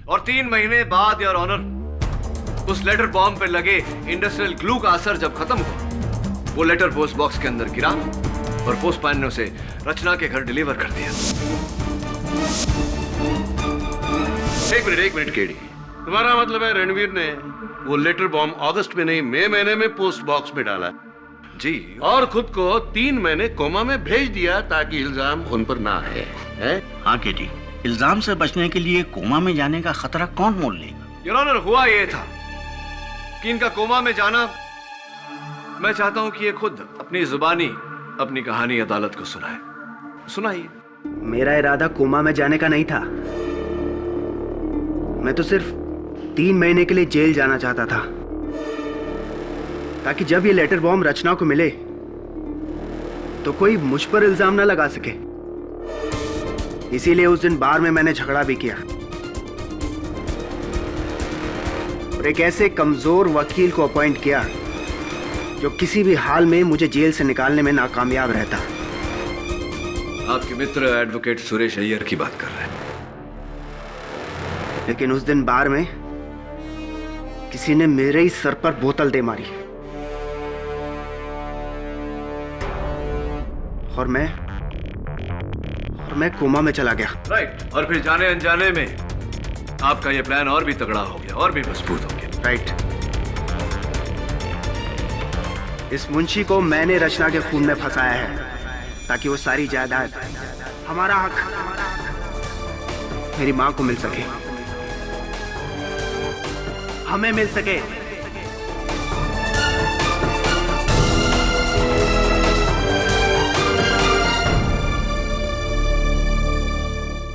और 3 महीने बाद योर ऑनर, उस लेटर बॉम्ब पर लगे इंडस्ट्रियल ग्लू का असर जब खत्म हुआ, वो लेटर पोस्ट बॉक्स के अंदर गिरा और पोस्टमैन ने उसे रचना के घर डिलीवर कर दिया। एक मिनट केडी, तुम्हारा मतलब है रणवीर ने वो लेटर बॉम्ब अगस्त में नहीं, मई महीने में पोस्ट बॉक्स में डाला? जी। और खुद को 3 महीने कोमा में भेज दिया ताकि इल्जाम उन पर ना है? हाँ केडी, इल्जाम से बचने के लिए कोमा में जाने का खतरा कौन मोल लेगा? योर ऑनर, हुआ ये था कि इनका कोमा में जाना, मैं चाहता हूं कि ये खुद अपनी जुबानी अपनी कहानी अदालत को सुनाए। सुनाइए। मेरा इरादा कोमा में जाने का नहीं था। मैं तो सिर्फ 3 महीने के लिए जेल जाना चाहता था, ताकि जब ये लेटर बॉम्ब रचना को मिले तो कोई मुझ पर इल्जाम ना लगा सके। इसीलिए उस दिन बार में मैंने झगड़ा भी किया और एक ऐसे कमजोर वकील को अपॉइंट किया जो किसी भी हाल में मुझे जेल से निकालने में नाकामयाब रहता। आपके मित्र एडवोकेट सुरेश अय्यर की बात कर रहे हैं। लेकिन उस दिन बार में किसी ने मेरे ही सर पर बोतल दे मारी और मैं कोमा में चला गया। राइट। और फिर जाने अनजाने में आपका यह प्लान और भी तगड़ा हो गया और भी मजबूत हो गया। राइट। इस मुंशी को मैंने रचना के खून में फंसाया है ताकि वो सारी जायदाद, हमारा हक मेरी मां को मिल सके, हमें मिल सके।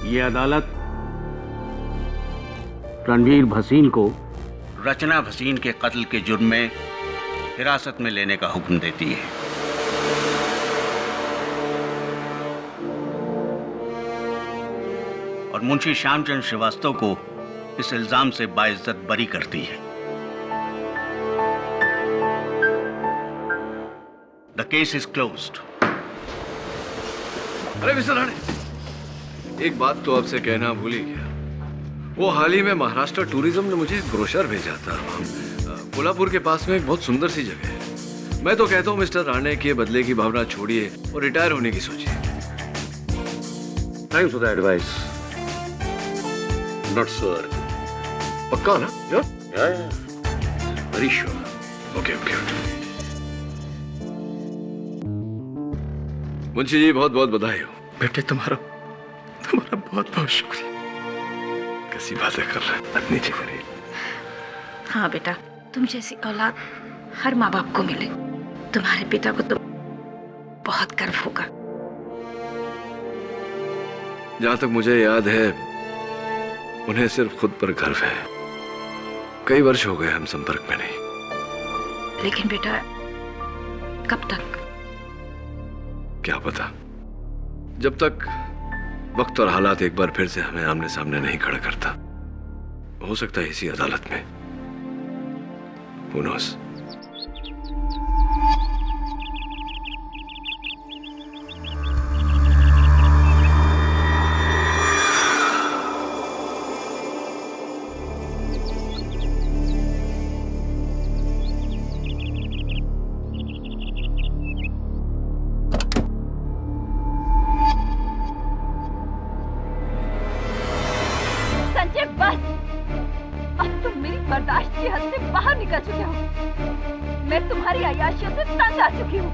ये अदालत रणवीर भसीन को रचना भसीन के कत्ल के जुर्म में हिरासत में लेने का हुक्म देती है। और मुंशी श्यामचंद श्रीवास्तव को इस इल्जाम से बाइज्जत बरी करती है। The case is closed. अरे मिस्टर राणे, एक बात तो आपसे कहना भूल ही गया। वो हाल ही में महाराष्ट्र टूरिज्म ने मुझे एक ब्रोशर भेजा था। कोल्हापुर के पास में एक बहुत सुंदर सी जगह है। मैं तो कहता हूँ मिस्टर राणे के बदले की भावना छोड़िए और रिटायर होने की सोचिए। Thanks for the advice. Not sure. पक्का ना? Very sure. Okay okay. Munshi ji, बहुत बहुत बधाई हो। बेटे, तुम्हारा बहुत बहुत शुक्रिया। कैसी बातें कर रहे हैं, नीचे करिए। हाँ बेटा, तुम जैसी औलाद हर माँ बाप को मिले। तुम्हारे पिता को तो बहुत गर्व होगा। जहां तक मुझे याद है, उन्हें सिर्फ खुद पर गर्व है। कई वर्ष हो गए हम संपर्क में नहीं। लेकिन बेटा कब तक? क्या पता, जब तक वक्त और हालात एक बार फिर से हमें आमने सामने नहीं खड़ा करता। हो सकता है इसी अदालत में। Who knows? संजय बस, अब तुम मेरी बर्दाश्त की हद से बाहर निकल चुके हो। मैं तुम्हारी अय्याशियों से तंग आ चुकी हूँ।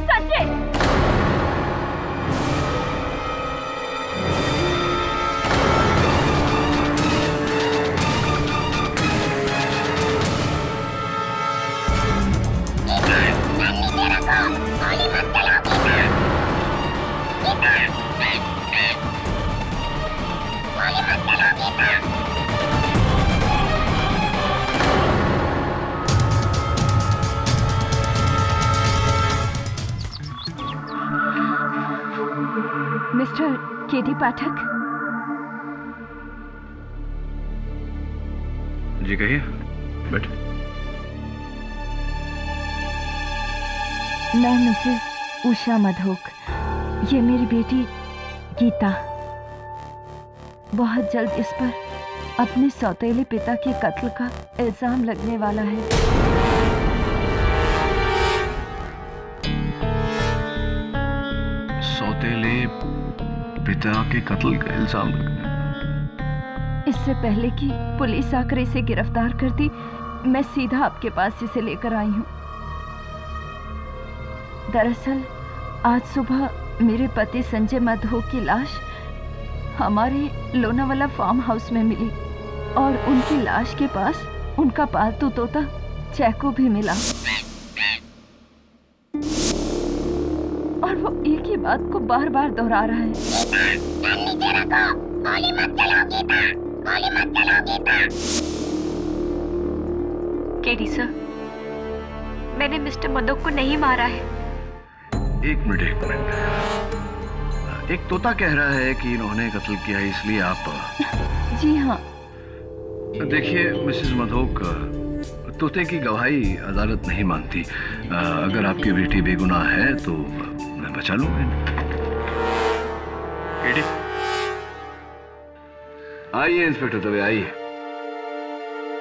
संजय! मिस्टर केडी पाठक, जी कहिए। बैठ। मैं मिसेस उषा मधोक, ये मेरी बेटी गीता। बहुत जल्द इस पर अपने सौतेले पिता के कत्ल का इल्जाम लगने वाला है। सौतेले पिता के कत्ल का इल्जाम लगना? इससे पहले कि पुलिस आकर इसे गिरफ्तार करती, मैं सीधा आपके पास इसे लेकर आई हूँ। दरअसल आज सुबह मेरे पति संजय मधोक की लाश हमारे लोनावाला फार्म हाउस में मिली और उनकी लाश के पास उनका पालतू तोता चैको भी मिला। और वो एक ही बात को बार बार दोहरा रहा है। केडी सर, मैंने मिस्टर मधोक को नहीं मारा है। एक मिनट। एक तोता कह रहा है कि इन्होंने कत्ल किया है, इसलिए आप? जी हाँ। देखिए मिसेस मधोक, तोते की गवाही अदालत नहीं मानती। अगर आपकी बेटी बेगुनाह है तो मैं बचा लूंगा। आइए इंस्पेक्टर दवे, आइए।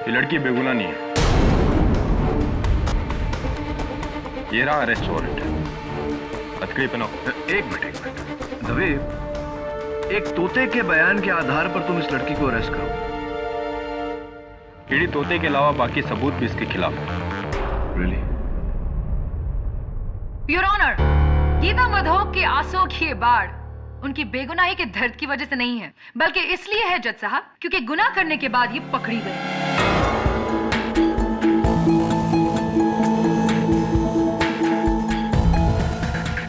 ये लड़की बेगुनाह नहीं है। ये रहा अरेस्ट वारंट। हथकड़ी पहनाओ। एक मिनट दवे, एक तोते के बयान के आधार पर तुम इस लड़की को अरेस्ट करो? केडी, तोते के अलावा बाकी सबूत भी इसके खिलाफ है। Really? Your honour, Geeta Madhok के आंसुओं की ये बाढ़ उनकी बेगुनाही के दर्द की वजह से नहीं है, बल्कि इसलिए है जज साहब क्योंकि गुनाह करने के बाद ये पकड़ी गई।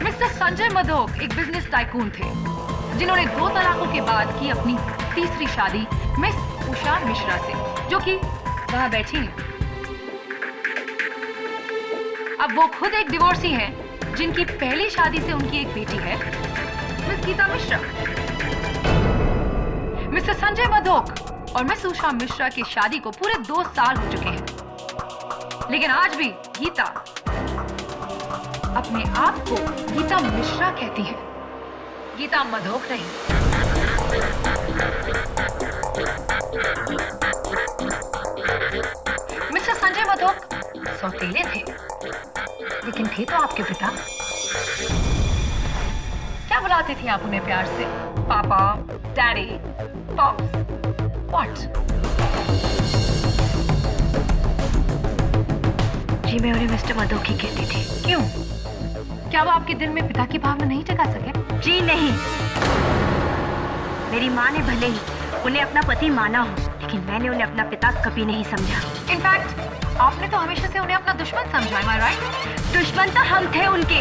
मिस्टर संजय मधोक एक बिजनेस टाइकून थे जिन्होंने 2 तलाकों के बाद की अपनी तीसरी शादी मिस उषा मिश्रा से, जो कि वहां बैठी हैं। अब वो खुद एक डिवोर्सी हैं, जिनकी पहली शादी से उनकी एक बेटी है, मिस गीता मिश्रा। मिस्टर संजय मधोक और मिस उषा मिश्रा की शादी को पूरे 2 साल हो चुके हैं, लेकिन आज भी गीता अपने आप को गीता मिश्रा कहती है, गीता मधोक नहीं। मिस्टर संजय मधोक सौतेले थे, लेकिन थे तो आपके पिता। क्या बुलाते थे आप उन्हें प्यार से? पापा, डैडी, पॉप्स, व्हाट? जी मैं उन्हें मिस्टर मधोक ही कहती थी। क्यों? क्या वो आपके दिल में पिता की भावना नहीं जगा सके? जी नहीं। मेरी माँ ने भले ही उन्हें अपना पति माना हो, लेकिन मैंने उन्हें अपना पिता कभी नहीं समझा। इनफैक्ट आपने तो हमेशा से उन्हें अपना दुश्मन समझा, am I right? दुश्मन तो हम थे उनके।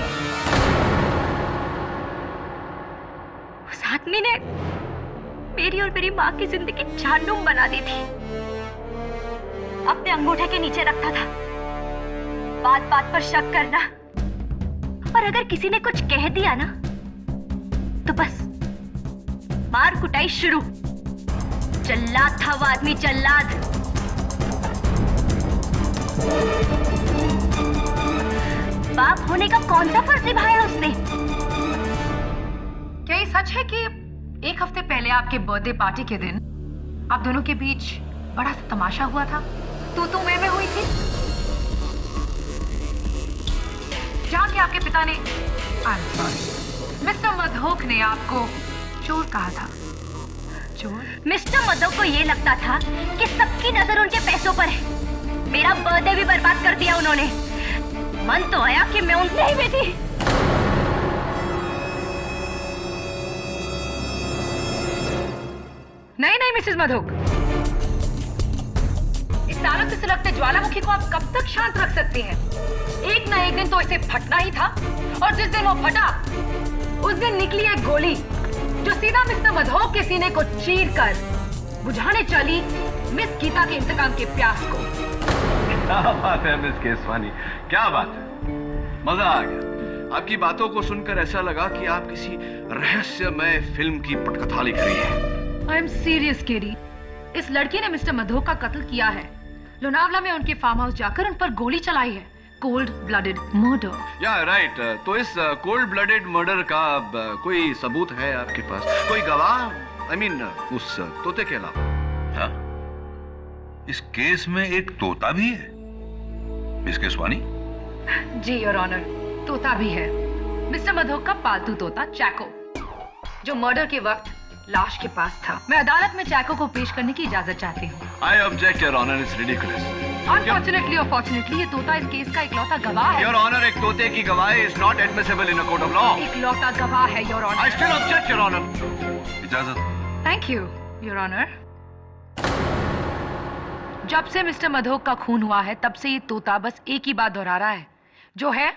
उस आदमी ने मेरी और मेरी माँ की जिंदगी झांडूम बना दी थी। अपने अंगूठे के नीचे रखता था बात बात पर शक करना, और अगर किसी ने कुछ कह दिया ना तो बस मार कुटाई शुरू। जल्लाद था वो आदमी, जल्लाद। बाप होने का कौन सा फर्ज निभाया उसने? क्या ये सच है कि एक हफ्ते पहले आपके बर्थडे पार्टी के दिन आप दोनों के बीच बड़ा सा तमाशा हुआ था? तू मैं हुई थी, जहाँ के आपके पिता ने मिस्टर मधोक ने आपको चोर कहा था। चोर? मिस्टर मधोक को ये लगता था कि सबकी नजर उनके पैसों पर है। मेरा बर्थडे भी बर्बाद कर दिया उन्होंने। मन तो आया कि मैं उनसे ही बेटी। नहीं मिसेस मधोक, इस तारों से सुलगते ज्वालामुखी को आप कब तक शांत रख सकती हैं? एक ना एक दिन तो इसे फटना ही था, और जिस दिन वो फटा उस दिन निकली एक गोली जो सीधा मिस्टर मधोक के सीने को चीरकर बुझाने चली मिस गीता के इंतकाम के प्यास को। क्या बात है मिस केसवानी, क्या बात है, मजा आ गया। आपकी बातों को सुनकर ऐसा लगा कि आप किसी रहस्यमय फिल्म की पटकथा लिख रही हैं। आई एम सीरियस केडी, इस लड़की ने मिस्टर मधोक का कत्ल किया है। लोनावला में उनके फार्म हाउस जाकर उन पर गोली चलाई है। Cold blooded murder. या राइट। तो इस कोल्ड ब्लडेड मर्डर का कोई सबूत है आपके पास? कोई गवाह? आई मीन उस तोते के अलावा? हाँ? इस केस में एक तोता भी है मिस केसवानी? जी योर ऑनर, तोता भी है। मिस्टर मधोक का पालतू तोता चैको, जो मर्डर के वक्त लाश के पास था। मैं अदालत में चैको को पेश करने की इजाजत चाहती हूँ। I object, Your Honor, it's ridiculous. Unfortunately or fortunately, ये तोता इस केस का इकलौता गवाह है। Your Honor, एक तोते की गवाही is not admissible in a court of law. इकलौता गवाह है, Your Honor. I still object, Your Honor. इजाजत। Thank you, Your Honor. जब से मिस्टर मधोक का खून हुआ है, तब से ये तोता बस एक ही बात दोहरा रहा है, जो है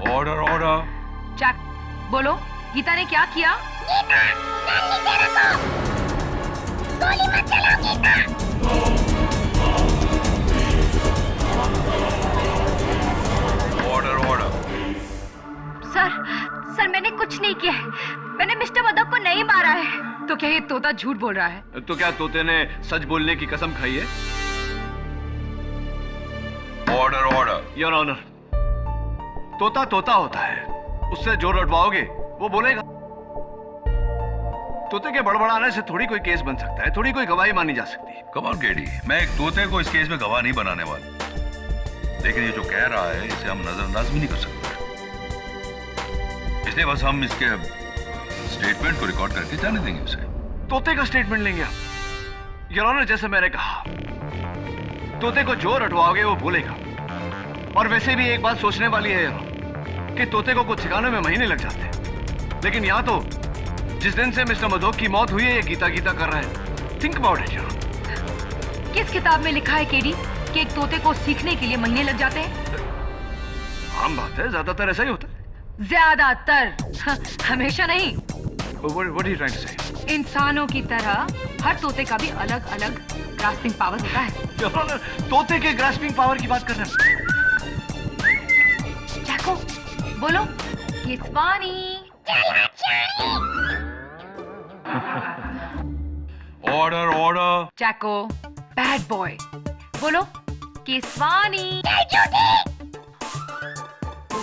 ऑर्डर ऑर्डर। चैक, बोलो, गीता ने क्या किया? गीता, गोली मत चलाओ गीता। Order order. सर मैंने कुछ नहीं किया है। मैंने मिस्टर मधोक को नहीं मारा है। तो क्या ये तोता झूठ बोल रहा है? तो क्या तोते ने सच बोलने की कसम खाई है? Order order. योर ऑनर, तोता तोता होता है, उससे जो रटवाओगे वो बोलेगा। तोते के बड़बड़ाने से थोड़ी कोई केस बन सकता है, थोड़ी कोई गवाही मानी जा सकती है। कम ऑन केडी, मैं एक तोते को इस केस में गवाह नहीं बनाने वाला, लेकिन ये जो कह रहा है इसे हम नजरअंदाज भी नहीं कर सकते, इसलिए बस हम इसके स्टेटमेंट को रिकॉर्ड करके जाने देंगे उसे। तोते का स्टेटमेंट लेंगे आप? योर ऑनर, जैसे मैंने कहा, तोते को जो रटवाओगे वो बोलेगा। और वैसे भी एक बात सोचने वाली है कि तोते को कुछ सिखाने में महीने लग जाते हैं, लेकिन यहाँ तो जिस दिन से मिस्टर मधोक की मौत हुई है ये गीता गीता कर रहा है। थिंक अबाउट इट यार। किस किताब में लिखा है केडी कि एक तोते को सीखने के लिए महीने लग जाते हैं? आम बात है, ज्यादातर ऐसा ही होता है। ज्यादातर, हमेशा नहीं। What are you trying to say? इंसानों की तरह हर तोते का भी अलग अलग ग्रास्पिंग पावर होता है। तोते के ग्रास्पिंग पावर की बात कर रहे हैं? चैको, बोलो, it's funny. Order order. Chaco, bad boy, बोलो, किस्वानी।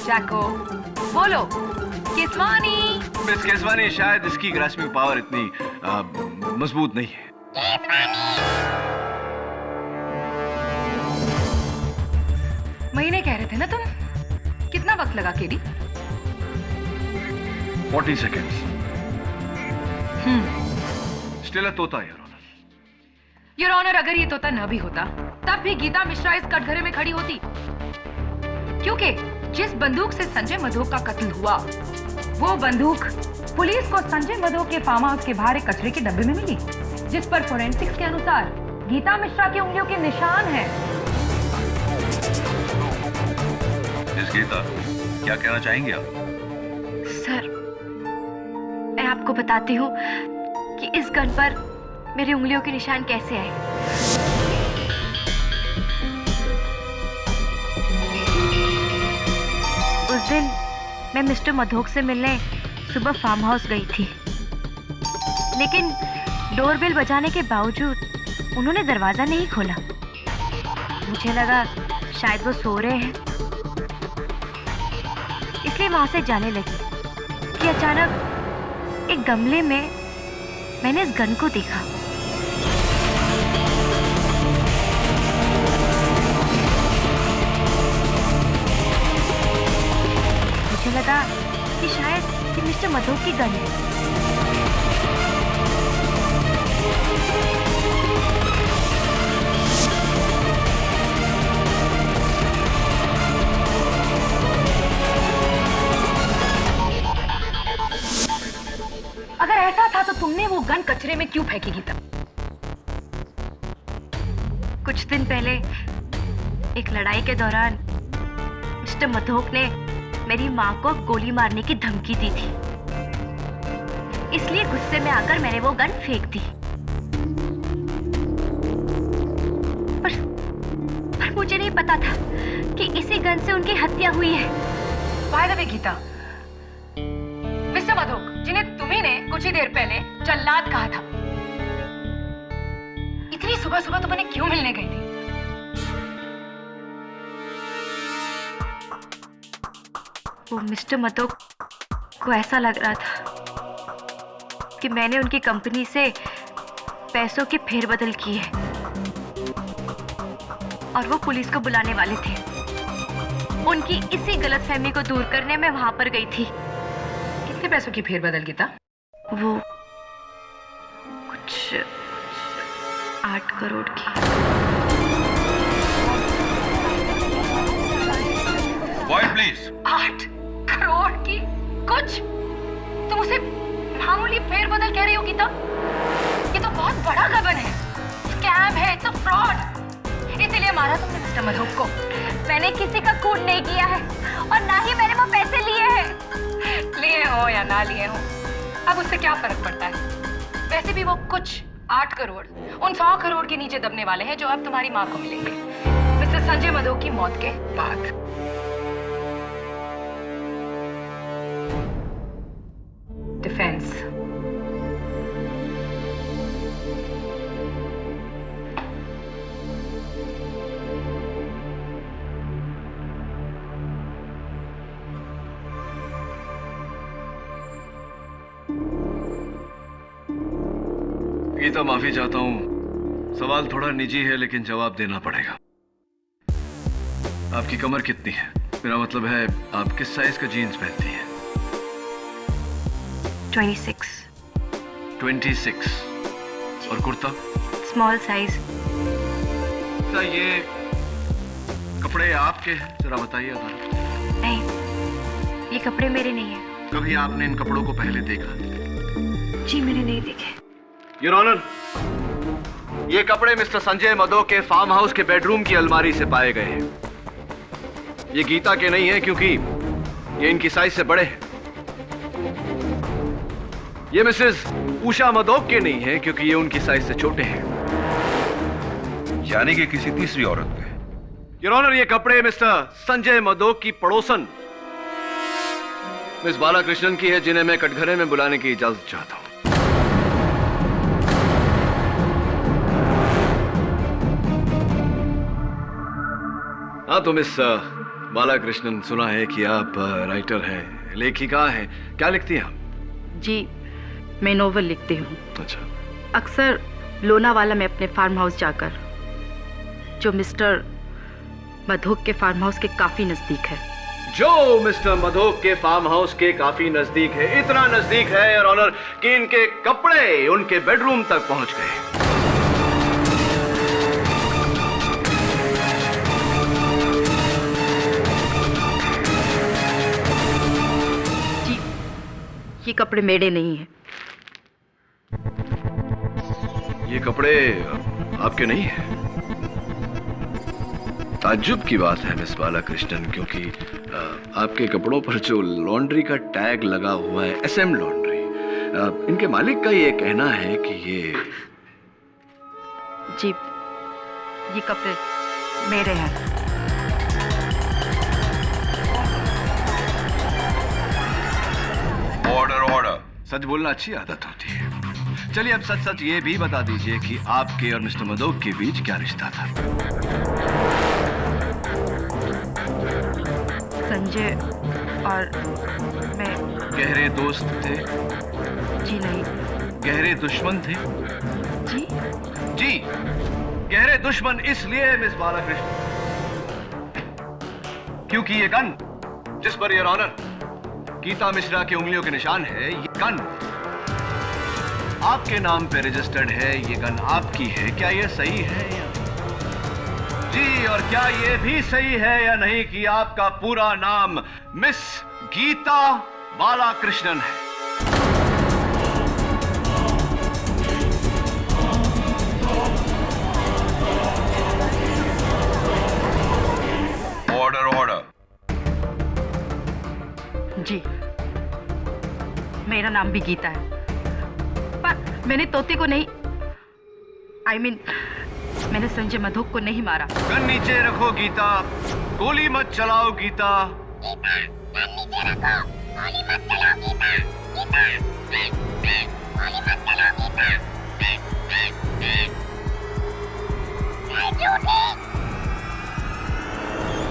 चैको, बोलो, किस्वानी। मिस केसवानी, शायद इसकी ग्रास्पिंग पावर इतनी मजबूत नहीं है। महीने कह रहे थे ना तुम? कितना वक्त लगा केडी? 40 seconds. Still a तोता, योर ऑनर। योर ऑनर, अगर ये तोता न भी होता, तब भी गीता मिश्रा इस कटघरे में खड़ी होती, क्योंकि जिस बंदूक से संजय मधोक का कत्ल हुआ, वो बंदूक पुलिस को संजय मधोक के फार्म हाउस के बाहर एक कचरे के डब्बे में मिली, जिस पर फोरेंसिक्स के अनुसार गीता मिश्रा की उंगलियों के निशान हैं। गीता, क्या कहना चाहेंगे आप? सर, मैं आपको बताती हूँ कि इस गन पर मेरी उंगलियों के निशान कैसे आए। उस दिन मैं मिस्टर मधोक से मिलने सुबह फार्म हाउस गई थी, लेकिन डोरबेल बजाने के बावजूद उन्होंने दरवाजा नहीं खोला। मुझे लगा शायद वो सो रहे हैं, इसलिए वहां से जाने लगी कि अचानक एक गमले में मैंने इस गन को देखा। मुझे लगा कि शायद ये मिस्टर मधोक की गन है। अगर ऐसा था तो तुमने वो गन कचरे में क्यों फेंकी गीता? कुछ दिन पहले एक लड़ाई के दौरान मिस्टर मधोक ने मेरी माँ को गोली मारने की धमकी दी थी, इसलिए गुस्से में आकर मैंने वो गन फेंक दी। पर मुझे नहीं पता था कि इसी गन से उनकी हत्या हुई है। By the way Geeta, mister Madhok जिन्हें तुम्ही ने कुछ ही देर पहले जल्लाद कहा था, इतनी सुबह सुबह तुम्हें क्यों मिलने गई थी? वो मिस्टर मधोक को ऐसा लग रहा था कि मैंने उनकी कंपनी से पैसों की फेरबदल की है और वो पुलिस को बुलाने वाले थे। उनकी इसी गलतफहमी को दूर करने में वहां पर गई थी। कितने पैसों की फेरबदल गीता? वो कुछ 8 करोड़ की। Quiet, please. 8 करोड़ की? कुछ? तुम उसे मामूली फेरबदल कह रही हो गीता? ये तो बहुत बड़ा गबन है, स्कैम है, इट्स अ फ्रॉड। इसीलिए मारा तुमने मिस्टर मधोक को। मैंने किसी का खून नहीं किया है और ना ही मैंने वो पैसे लिए हैं। लिए हो या ना लिए हो, अब उससे क्या फर्क पड़ता है? वैसे भी वो कुछ 8 करोड़ उन 100 करोड़ के नीचे दबने वाले हैं जो अब तुम्हारी माँ को मिलेंगे मिस्टर संजय मधोक की मौत के बाद। डिफेंस। गीता, माफी चाहता हूं, सवाल थोड़ा निजी है लेकिन जवाब देना पड़ेगा। आपकी कमर कितनी है? मेरा मतलब है आप किस साइज का जीन्स पहनती हैं? 26। 26। और कुर्ता? Small size. क्या ये कपड़े आपके हैं? जरा बताइए। नहीं, ये कपड़े मेरे नहीं हैं। कभी आपने इन कपड़ों को पहले देखा? जी मैंने नहीं देखे। योर ऑनर, ये कपड़े मिस्टर संजय मधोक के फार्म हाउस के बेडरूम की अलमारी से पाए गए हैं। ये गीता के नहीं है क्योंकि ये इनकी साइज से बड़े हैं। ये मिसेस उषा मधोक के नहीं है क्योंकि ये उनकी साइज से छोटे हैं। यानी कि किसी तीसरी औरत के। योर ऑनर, ये कपड़े मिस्टर संजय मधोक की पड़ोसन मिस बालाकृष्णन की है, जिन्हें मैं कटघरे में बुलाने की इजाजत चाहता हूं। हाँ तो मिस बालाकृष्णन, सुना है कि आप राइटर हैं, लेखिका हैं। क्या लिखती हैं आप? जी मैं नोवेल लिखती हूँ। अच्छा। अक्सर लोनावाला में अपने फार्म हाउस जाकर, जो मिस्टर मधोक के फार्म हाउस के काफी नजदीक है। जो मिस्टर मधोक के फार्म हाउस के काफी नजदीक है, इतना नजदीक है योर ऑनर कि इनके कपड़े उनके बेडरूम तक पहुंच गए। ये कपड़े मेरे नहीं हैं। ये कपड़े आपके नहीं हैं? ताज्जुब की बात है मिस बालाकृष्णन, क्योंकि आपके कपड़ों पर जो लॉन्ड्री का टैग लगा हुआ है, SM लॉन्ड्री, इनके मालिक का ये कहना है कि ये जी, ये कपड़े मेरे हैं। Order order. सच बोलना अच्छी आदत होती है। चलिए अब सच सच ये भी बता दीजिए कि आपके और मिस्टर मदोक के बीच क्या रिश्ता था? संजय और मैं गहरे दोस्त थे? जी नहीं। गहरे दुश्मन थे? जी जी, गहरे दुश्मन इसलिए मिस बालाकृष्ण क्योंकि ये गन जिस per your honour Gita Mishra की उंगलियों के निशान है, ये गन आपके नाम पे रजिस्टर्ड है। ये गन आपकी है। क्या ये सही है या जी? और क्या ये भी सही है या नहीं कि आपका पूरा नाम मिस गीता बालाकृष्णन है? Order order. जी, मेरा नाम भी गीता है, पर मैंने तोते को नहीं, मैंने संजय मधोक को नहीं मारा। गन नीचे रखो गीता, गोली मत चलाओ गीता।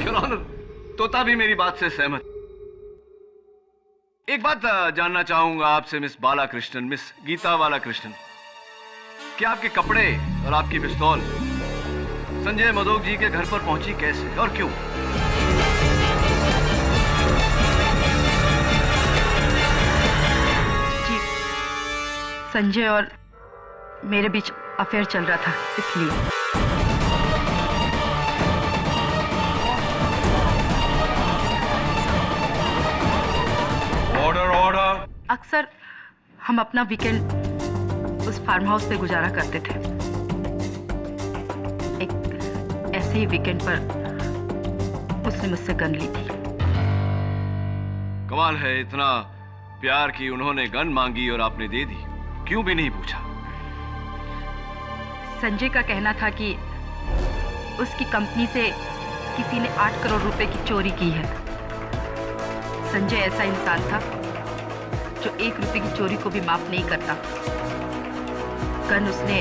योर ऑनर, तोता भी मेरी बात से सहमत। एक बात जानना चाहूंगा आपसे मिस बालाकृष्णन, मिस गीता बालाकृष्णन, क्या आपके कपड़े और आपकी पिस्तौल संजय मधोक जी के घर पर पहुंची कैसे और क्यों? जी, संजय और मेरे बीच अफेयर चल रहा था, इसलिए। Order order. अक्सर हम अपना वीकेंड उस फार्म हाउस पे गुजारा करते थे। एक ऐसे ही वीकेंड पर उसने मुझसे गन ली थी। कमाल है, इतना प्यार की उन्होंने गन मांगी और आपने दे दी, क्यों भी नहीं पूछा? संजय का कहना था कि उसकी कंपनी से किसी ने 8 करोड़ रुपए की चोरी की है। संजय ऐसा इंसान था जो 1 रुपए की चोरी को भी माफ नहीं करता। गन उसने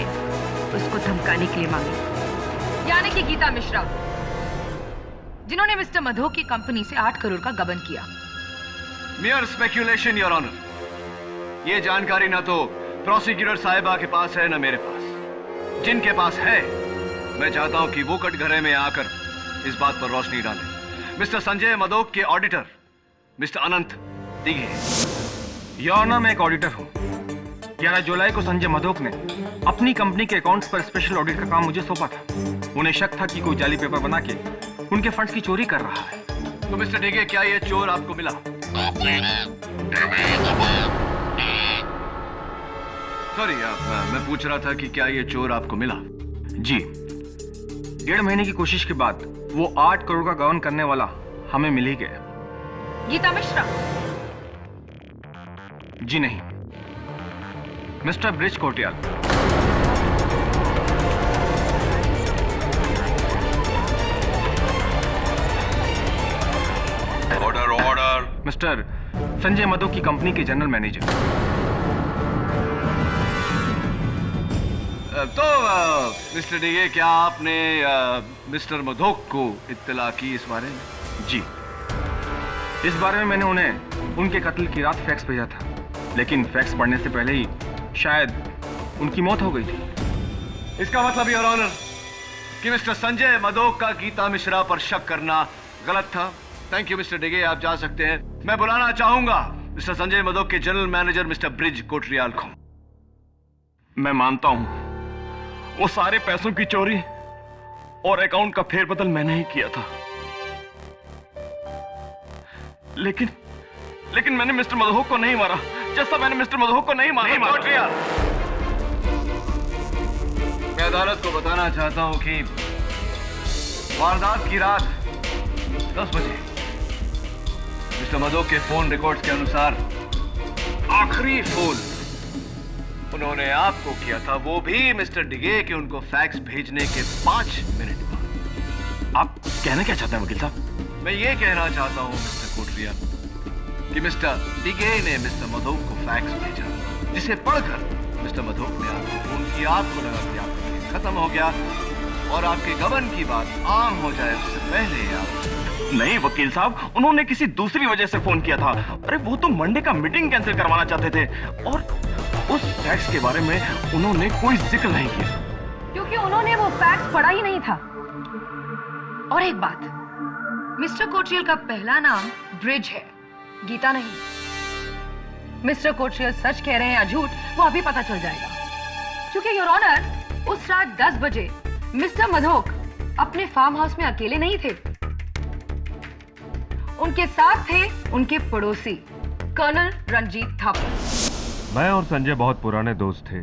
उसको धमकाने के लिए मांगी। यानी कि गीता मिश्रा, जिन्होंने मिस्टर मधोक की कंपनी से 8 करोड़ का गबन किया। Mere speculation your honour. ये जानकारी ना तो प्रोसिक्यूटर साहिबा के पास है ना मेरे पास। जिनके पास है, मैं चाहता हूं कि वो कटघरे में आकर इस बात पर रोशनी डालें। मिस्टर संजय मधोक के auditor mister Anant Dighe. Your honour, मैं एक ऑडिटर हूँ। 11 जुलाई को संजय मधोक ने अपनी कंपनी के अकाउंट्स पर स्पेशल ऑडिट का काम मुझे सौंपा था। उन्हें शक था कि कोई जाली पेपर बना के उनके फंड्स की चोरी कर रहा है। तो मिस्टर डिगे, क्या ये चोर आपको मिला? सॉरी, मैं पूछ रहा था कि क्या ये चोर आपको मिला? जी, 1.5 महीने की कोशिश के बाद वो 8 करोड़ का गबन करने वाला हमें मिल ही गया। गीता मिश्रा? जी नहीं, mister bridge Kotiyal. Order order. Mister Sanjay Madhok की कंपनी के जनरल मैनेजर। तो मिस्टर डिगे, क्या आपने मिस्टर मधोक को इत्तला की इस बारे में? जी, इस बारे में मैंने उन्हें उनके कत्ल की रात फैक्स भेजा था, लेकिन फैक्स पढ़ने से पहले ही शायद उनकी मौत हो गई थी। इसका मतलब योर ऑनर कि मिस्टर संजय मधोक का गीता मिश्रा पर शक करना गलत था। थैंक यू मिस्टर डिगे, आप जा सकते हैं। मैं बुलाना चाहूंगा मिस्टर संजय मधोक के general manager mister bridge Kotriyal को। मैं मानता हूं वो सारे पैसों की चोरी और अकाउंट का फेरबदल मैंने ही किया था, लेकिन मैंने मिस्टर मधोक को नहीं मारा, जैसा मैंने मिस्टर मधोक को नहीं मारा। मैं अदालत को बताना चाहता हूं कि वारदात की रात 10 बजे मिस्टर मधोक के फोन रिकॉर्ड्स के अनुसार आखिरी फोन उन्होंने आपको किया था, वो भी मिस्टर डिगे के उनको फैक्स भेजने के 5 मिनट बाद। आप कहना क्या चाहते हैं वकील साहब? मैं ये कहना चाहता हूँ मिस्टर कोटरिया कि मिस्टर डिगे ने मिस्टर मधोक को फैक्स भेजा, जिसे पढ़कर मिस्टर मधोक ने आपको फोन किया। आपको लगा कि आपका केस खत्म हो गया और आपके गबन की बात आम हो जाए उससे पहले आप। नहीं वकील साहब, उन्होंने किसी दूसरी वजह से फोन किया था। अरे वो तो मंडे का मीटिंग कैंसिल करवाना चाहते थे और उस फैक्स के बारे में उन्होंने कोई जिक्र नहीं किया क्योंकि उन्होंने वो फैक्स पढ़ा ही नहीं था। और एक बात, मिस्टर कोटरियल का पहला नाम ब्रिज है, गीता नहीं। मिस्टर कोटरियल सच कह रहे हैं या झूठ, वो अभी पता चल जाएगा। क्योंकि योर ऑनर, उस रात 10 बजे मिस्टर मधोक अपने फार्म हाउस में अकेले नहीं थे। उनके साथ थे उनके पड़ोसी कर्नल रंजीत थापर। मैं और संजय बहुत पुराने दोस्त थे।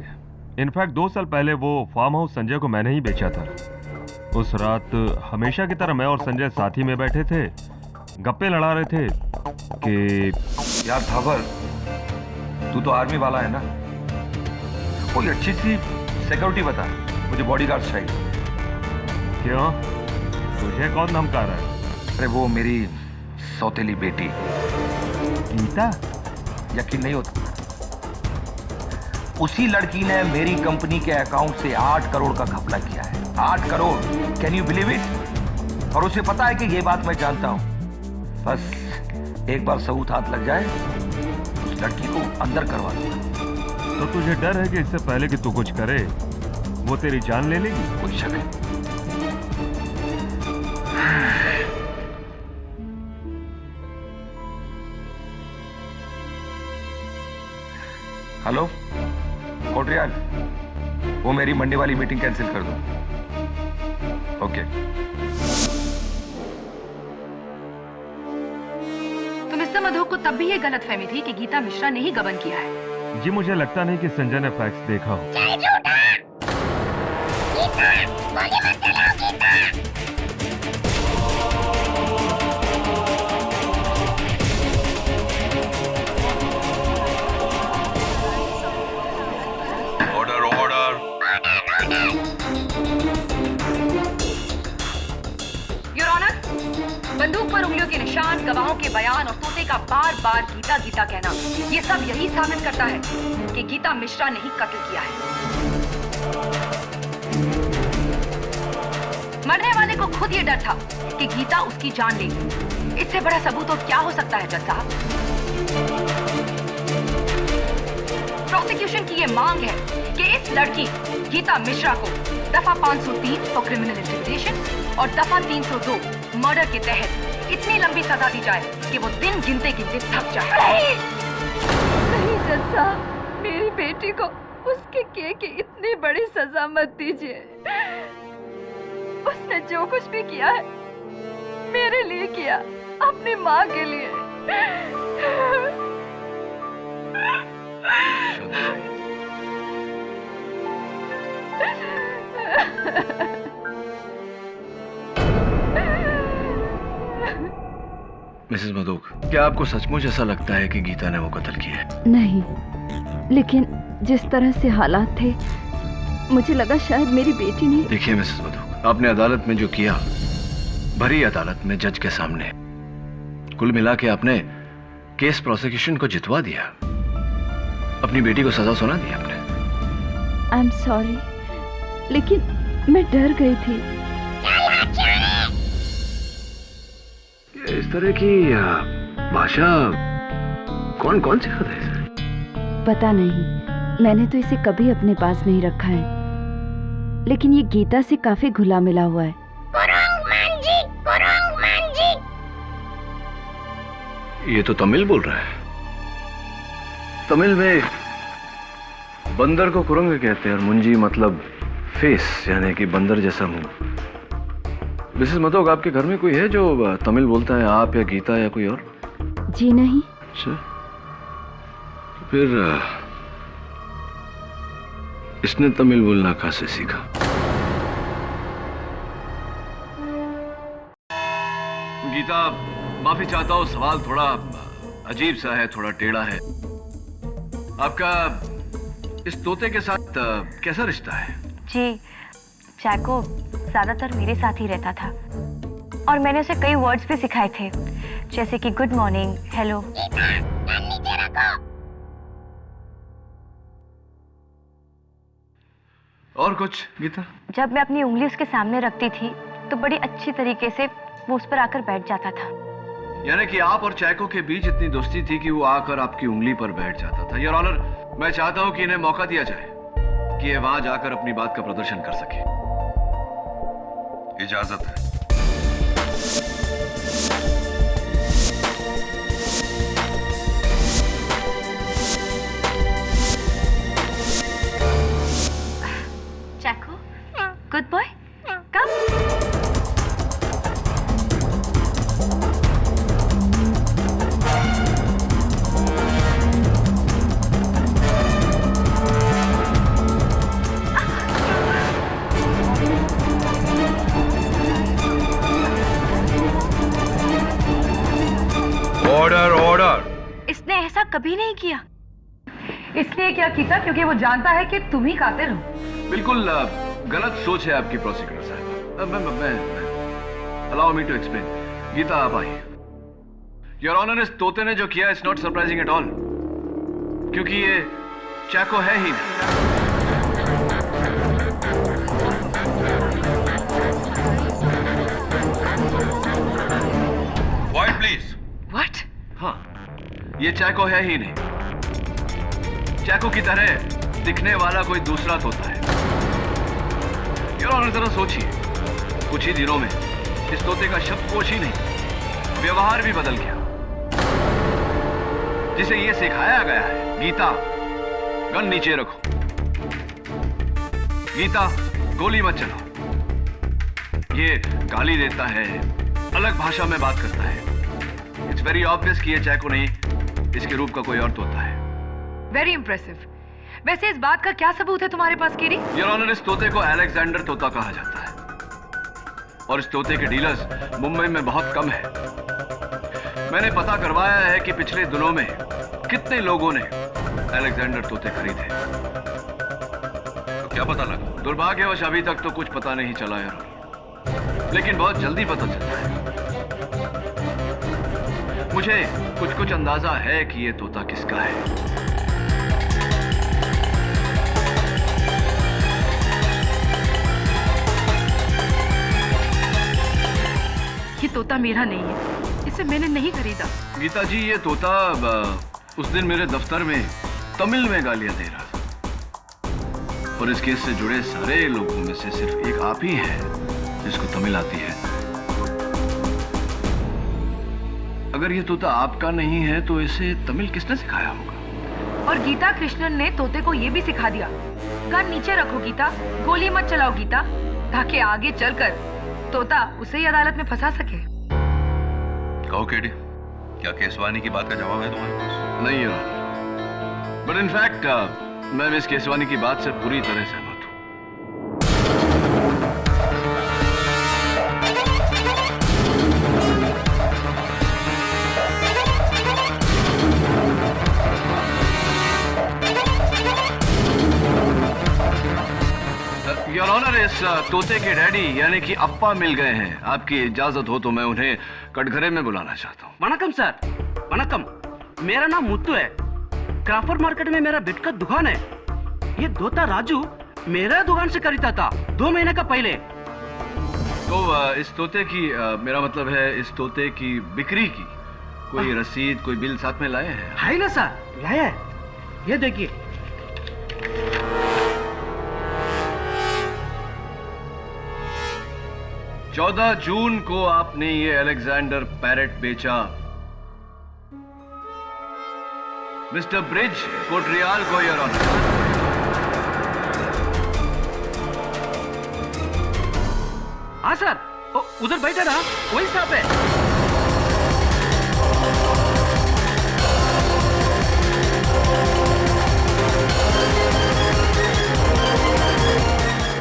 इनफैक्ट 2 साल पहले वो फार्म हाउस संजय को मैंने ही बेचा था। उस रात हमेशा की तरह मैं और संजय साथ ही में बैठे थे, गप्पे लड़ा रहे थे कि यार थापर, तू तो आर्मी वाला है ना, कोई अच्छी सी सिक्योरिटी बता, मुझे बॉडीगार्ड चाहिए। क्यों, तुझे कौन धमका रहा है? अरे वो मेरी सौतेली बेटी गीता। यकीन नहीं होता, उसी लड़की ने मेरी कंपनी के अकाउंट से 8 करोड़ का घपला किया है। 8 crore, can you believe it? और उसे पता है कि ये बात मैं जानता हूं। बस एक बार सबूत हाथ लग जाए, उस लड़की को अंदर करवा दूंगा। तो तुझे डर है कि इससे पहले कि तू कुछ करे वो तेरी जान ले लेगी? कोई शक है? हेलो कोटरियाल, वो मेरी मंडे वाली मीटिंग कैंसिल कर दो। ओके। तो मिस्टर मधोक को तब भी ये गलतफहमी थी कि गीता मिश्रा ने ही गबन किया है। जी मुझे लगता नहीं कि संजय ने फैक्स देखा हो। Order order. योर ऑनर, बंदूक पर उंगलियों के निशान, गवाहों के बयान और तोते का बार बार गीता गीता कहना, ये सब यही साबित करता है कि गीता मिश्रा ने ही कत्ल किया है। मरने वाले को खुद ये डर था कि गीता उसकी जान लेगी। इससे बड़ा सबूत और क्या हो सकता है जज साहब? प्रोसिक्यूशन की ये मांग है कि इस लड़की गीता मिश्रा को दफा 503 फॉर क्रिमिनल इंटिमिडेशन और दफा 302 मर्डर के तहत इतनी लंबी सजा दी जाए कि वो दिन गिनते गिनते थक जाए। नहीं जज साहब, मेरी बेटी को उसके किए की इतनी बड़ी सजा मत दीजिए। उसने जो कुछ भी किया है मेरे लिए किया, अपनी माँ के लिए। मिसेस मधोक, क्या आपको सचमुच ऐसा लगता है कि गीता ने वो कत्ल किया है? नहीं, लेकिन जिस तरह से हालात थे मुझे लगा शायद मेरी बेटी ने। देखिए मिसेस मधोक, आपने अदालत में जो किया, भरी अदालत में जज के सामने, कुल मिला के आपने केस प्रोसिक्यूशन को जितवा दिया, अपनी बेटी को सजा सुना दी आपने। आई एम सॉरी, लेकिन मैं डर गई थी। इस तरह की भाषा कौन कौन सिखाता है? पता नहीं, मैंने तो इसे कभी अपने पास नहीं रखा है, लेकिन ये गीता से काफी घुला मिला हुआ है। ये तो तमिल बोल रहा है। तमिल में बंदर को कुरंग कहते हैं और मुंजी मतलब फेस, यानी कि बंदर जैसा मुंह। मिसेस मधोक, आपके घर में कोई है जो तमिल बोलता है, आप या गीता या कोई और? जी नहीं। अच्छा, तो फिर इसने तमिल बोलना कहाँ से सीखा? गीता, माफी चाहता हूँ, सवाल थोड़ा अजीब सा है, थोड़ा टेढ़ा है। आपका इस तोते के साथ कैसा रिश्ता है? जी, चैको ज्यादातर मेरे साथ ही रहता था और मैंने उसे कई वर्ड्स भी सिखाए थे, जैसे कि गुड मॉर्निंग, हेलो। और कुछ गीता? जब मैं अपनी उंगली उसके सामने रखती थी तो बड़ी अच्छी तरीके से वो उस पर आकर बैठ जाता था। यानी कि आप और चैको के बीच इतनी दोस्ती थी कि वो आकर आपकी उंगली पर बैठ जाता था। योर ऑनर, मैं चाहता हूं कि इन्हें मौका दिया जाए कि ये वहां जाकर अपनी बात का प्रदर्शन कर सके। इजाजत है। चैको, good boy, come. Order order. इसने ऐसा कभी नहीं किया। इसलिए क्या कीता? क्योंकि वो जानता है कि तुम ही कातिल हो। बिल्कुल गलत सोच है आपकी प्रोसिक्यूटर साहब। मैं allow me to explain. Geeta, आप आइए। योर ऑनर, इस तोते ने जो किया it's not surprising at all, क्योंकि ये चैको है ही नहीं। Quiet, please. व्हाट? हाँ, ये चैको है ही नहीं। चैको की तरह दिखने वाला कोई दूसरा तोता है। योर ऑनर, जरा सोचिए, कुछ ही दिनों में इस तोते का शब्दकोश ही नहीं, व्यवहार भी बदल गया। जिसे ये सिखाया गया है, गीता गन नीचे रखो, गीता गोली मत चलाओ, ये गाली देता है, अलग भाषा में बात करता है। इट्स वेरी ऑब्वियस कि ये चैको नहीं, इसके रूप का कोई और तोता है। Very impressive. वैसे इस बात का क्या सबूत है तुम्हारे पास, कीरी? योर ऑनर, इस तोते को अलेक्जेंडर तोता कहा जाता है और इस तोते के डीलर्स मुंबई में बहुत कम है। मैंने पता करवाया है कि पिछले दिनों में कितने लोगों ने अलेक्जेंडर तोते खरीदे। तो क्या पता लगा? दुर्भाग्यवश अभी तक तो कुछ पता नहीं चला यार, लेकिन बहुत जल्दी पता चलता है। मुझे कुछ अंदाजा है कि ये तोता किसका है। ये तोता मेरा नहीं है, इसे मैंने नहीं खरीदा। गीता जी, ये तोता उस दिन मेरे दफ्तर में तमिल में गालियां दे रहा था और इस केस से जुड़े सारे लोगों में से सिर्फ एक आप ही है जिसको तमिल आती है। अगर ये तोता आपका नहीं है तो इसे तमिल किसने सिखाया होगा? और गीता कृष्णन ने तोते को ये भी सिखा दिया, गन नीचे रखो गीता, गोली मत चलाओ गीता, ताकि आगे चलकर तोता उसे ही अदालत में फंसा सके। कहो केडी, क्या केसवानी की बात का जवाब है तुम्हारे पास? नहीं है, बट इनफैक्ट मैं मिस केसवानी की बात से पूरी तरह सहमत हूं। योर ऑनर, इस तोते के डैडी यानी कि अप्पा मिल गए हैं। आपकी इजाजत हो तो मैं उन्हें कटघरे में बुलाना चाहता हूँ। वणकम सर, वणकम। मेरा नाम मुत्तू है। क्राफर्ड मार्केट में मेरा बिट का दुकान है। ये तोता राजू मेरा दुकान से खरीदा था 2 महीने का पहले। तो इस तोते की मेरा मतलब है इस तोते की बिक्री की कोई रसीद, कोई बिल साथ में लाए हैं? है ना सर, लाया है। ये देखिए। 14 जून को आपने ये अलेक्जेंडर पैरेट बेचा मिस्टर ब्रिज कोटरियाल को, योर ऑनर। हाँ सर, उधर बैठा ना, वही साहब है।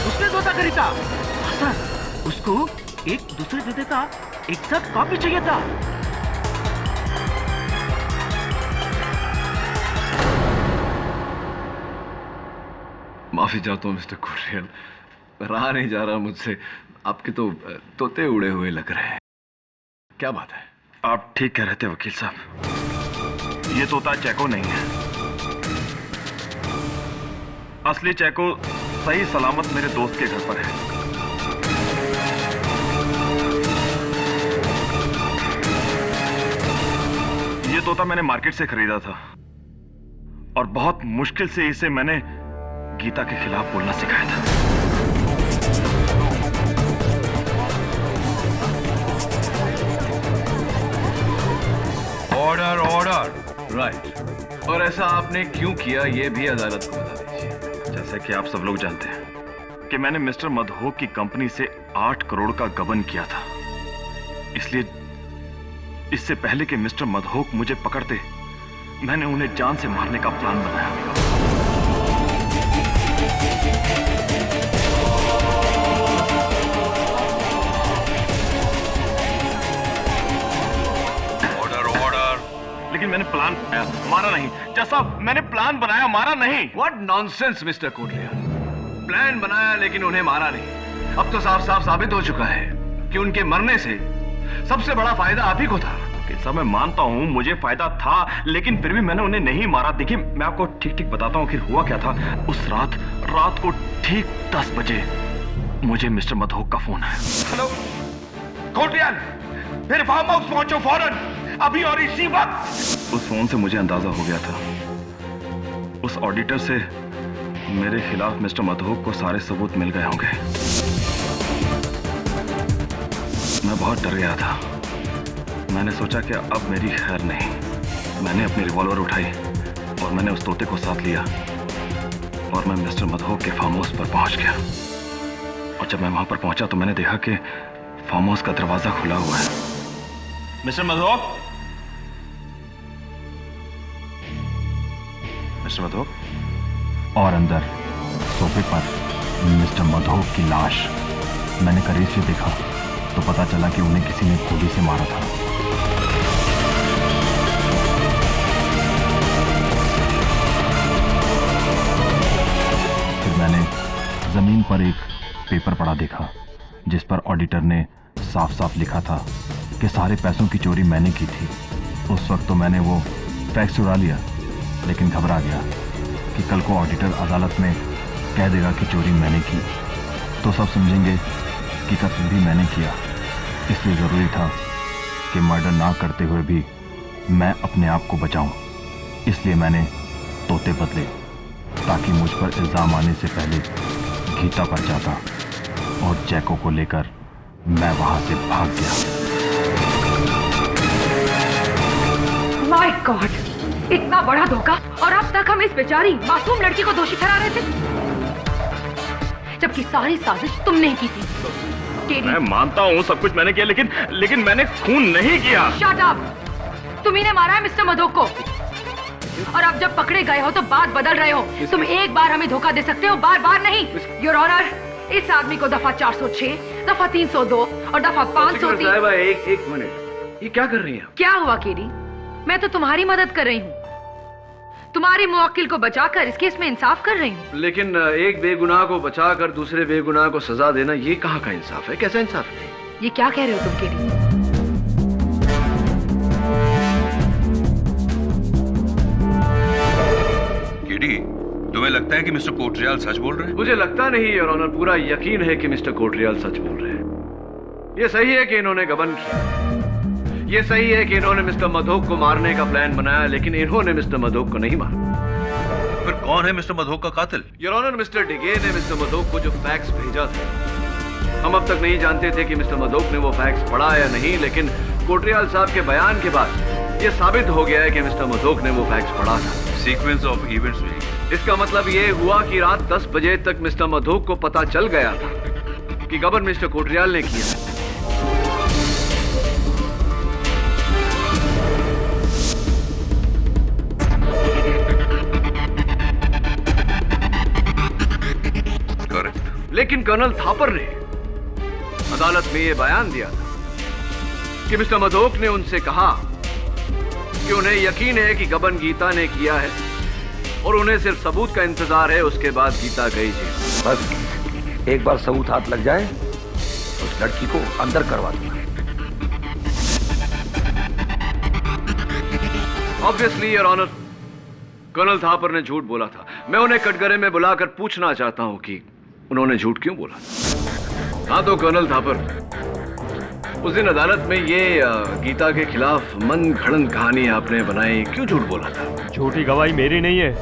उसने तोता खरीदा। हाँ सर, उसको एक दूसरे तोते का एग्जैक्ट कॉपी चाहिए था। माफी चाहता हूँ मिस्टर कोटरियाल, रहा नहीं जा रहा मुझसे। आपके तो तोते उड़े हुए लग रहे हैं। क्या बात है? आप ठीक कह रहे थे वकील साहब, ये तोता चैको नहीं है। असली चैको सही सलामत मेरे दोस्त के घर पर है। ये तोता मैंने मार्केट से खरीदा था और बहुत मुश्किल से इसे मैंने गीता के खिलाफ बोलना सिखाया था। Order order. राइट। और ऐसा आपने क्यों किया ये भी अदालत को बता दीजिए। जैसे कि आप सब लोग जानते हैं कि मैंने मिस्टर मधोक की कंपनी से 8 करोड़ का गबन किया था, इसलिए इससे पहले कि मिस्टर मधोक मुझे पकड़ते मैंने उन्हें जान से मारने का प्लान बनाया। लेकिन मैंने प्लान बनाया, मारा नहीं। जैसा मैंने प्लान बनाया, मारा नहीं। What nonsense, mister Kotriyal. Plan बनाया लेकिन उन्हें मारा नहीं। अब तो साफ साफ साबित हो चुका है कि उनके मरने से सबसे बड़ा फायदा आप ही को था। सब मैं मानता हूं मुझे फायदा था, लेकिन फिर भी मैंने उन्हें नहीं मारा। देखिए मैं आपको ठीक ठीक बताता हूं कि हुआ क्या था। उस रात को ठीक 10 बजे मुझे मिस्टर मधोक का फोन है। हेलो कोटरियाल, मेरे फार्म हाउस पहुंचो फौरन, अभी और इसी वक्त। उस फोन से मुझे अंदाजा हो गया था उस ऑडिटर से मेरे खिलाफ मिस्टर मधोक को सारे सबूत मिल गए होंगे। मैं बहुत डर गया था। मैंने सोचा कि अब मेरी खैर नहीं। मैंने अपनी रिवॉल्वर उठाई और मैंने उस तोते को साथ लिया और मैं मिस्टर मधोक के फार्म हाउस पर पहुंच गया। और जब मैं वहां पर पहुंचा तो मैंने देखा कि फार्म हाउस का दरवाजा खुला हुआ है। Mister Madhok, mister Madhok. और अंदर सोफे पर मिस्टर मधोक की लाश। मैंने करीब से देखा तो पता चला कि उन्हें किसी ने गोली से मारा था। फिर मैंने जमीन पर एक पेपर पड़ा देखा जिस पर ऑडिटर ने साफ साफ लिखा था कि सारे पैसों की चोरी मैंने की थी। उस वक्त तो मैंने वो फैक्स चुरा लिया, लेकिन घबरा गया कि कल को ऑडिटर अदालत में कह देगा कि चोरी मैंने की तो सब समझेंगे कि कत्ल भी मैंने किया। इसलिए ज़रूरी था कि मर्डर ना करते हुए भी मैं अपने आप को बचाऊं। इसलिए मैंने तोते बदले ताकि मुझ पर इल्ज़ाम आने से पहले गीता पर जाता और जैको को लेकर मैं वहां से भाग गया। माय गॉड, इतना बड़ा धोखा और अब तक हम इस बेचारी मासूम लड़की को दोषी ठहरा रहे थे, जबकि सारी साजिश तुमने की थी। मैं मानता हूँ सब कुछ मैंने किया, लेकिन मैंने खून नहीं किया। Shut up! तुम्ही ने मारा है मिस्टर मधोक को, और अब जब पकड़े गए हो तो बात बदल रहे हो। तुम एक बार हमें धोखा दे सकते हो, बार बार नहीं। योर ऑनर, इस आदमी को दफा 406, दफा 302 और दफा 503। एक मिनट, ये क्या कर रही हैं? क्या हुआ केडी? मैं तो तुम्हारी मदद कर रही हूँ, तुम्हारे मुवक्किल को बचाकर इस केस में इंसाफ कर रही हूँ। लेकिन एक बेगुनाह को बचाकर दूसरे बेगुनाह को सजा देना, ये कहाँ का इंसाफ है? कैसा इंसाफ है? ये क्या कह रहे हो तुम केडी? केडी, तुम्हें लगता है कि मिस्टर कोटरियाल सच बोल रहे हैं? मुझे लगता नहीं योर ऑनर, पूरा यकीन है कि मिस्टर कोटरियाल सच बोल रहे हैं। ये सही है कि इन्होंने गबन किया, ये सही है कि इन्होंने मिस्टर मधोक को मारने का प्लान बनाया, लेकिन इन्होंने मिस्टर मधोक को नहीं मारा। फिर कौन है मिस्टर मधोक का कातिल? योर ऑनर, मिस्टर डिगे ने मिस्टर मधोक को जो फैक्स भेजा था, हम अब तक नहीं जानते थे कि मिस्टर मधोक ने वो फैक्स पढ़ा या नहीं, लेकिन कोटरियाल साहब के बयान के बाद ये साबित हो गया है कि मिस्टर मधोक ने वो फैक्स पढ़ा था। सीक्वेंस ऑफ इवेंट्स में इसका मतलब ये हुआ कि रात 10 बजे तक मिस्टर मधोक को पता चल गया था कि गबन मिस्टर कोटरियाल ने किया है। लेकिन कर्नल थापर ने अदालत में यह बयान दिया था कि मिस्टर मधोक ने उनसे कहा कि उन्हें यकीन है कि गबन गीता ने किया है, और उन्हें सिर्फ सबूत का इंतजार है, उसके बाद गीता गई जेल। बस एक बार सबूत हाथ लग जाए उस लड़की को अंदर करवा दूंगा। Obviously your honour, colonel Thapar ने झूठ बोला था। मैं उन्हें कटघरे में बुलाकर पूछना चाहता हूं कि उन्होंने झूठ क्यों बोला। हाँ तो कर्नल थापर, उस दिन अदालत में ये गीता के खिलाफ मन घड़न कहानी आपने बनाई, क्यों झूठ बोला था? झूठी गवाही मेरी नहीं है,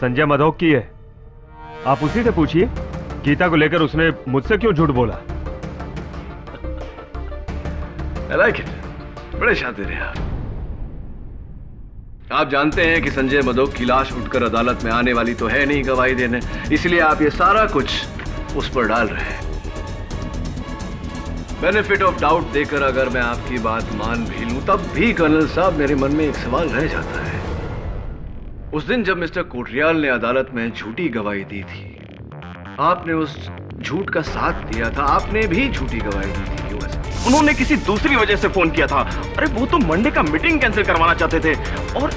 संजय मधोक की है। आप उसी से पूछिए, गीता को लेकर उसने मुझसे क्यों झूठ बोला। I like it. बड़े शातिर हैं आप जानते हैं कि संजय मधोक की लाश उठकर अदालत में आने वाली तो है नहीं गवाही देने, इसलिए आप ये सारा कुछ उस पर डाल रहे हैं। बेनिफिट ऑफ डाउट देकर अगर मैं आपकी बात मान भी लूं, तब भी कर्नल साहब मेरे मन में एक सवाल रह जाता है। उस दिन जब मिस्टर कोटरियाल ने अदालत में झूठी गवाही दी थी, आपने उस झूठ का साथ दिया था, आपने भी झूठी गवाही दी थी। क्यों ऐसा? उन्होंने किसी दूसरी वजह से फोन किया था। अरे वो तो मंडे का मीटिंग कैंसिल करवाना चाहते थे और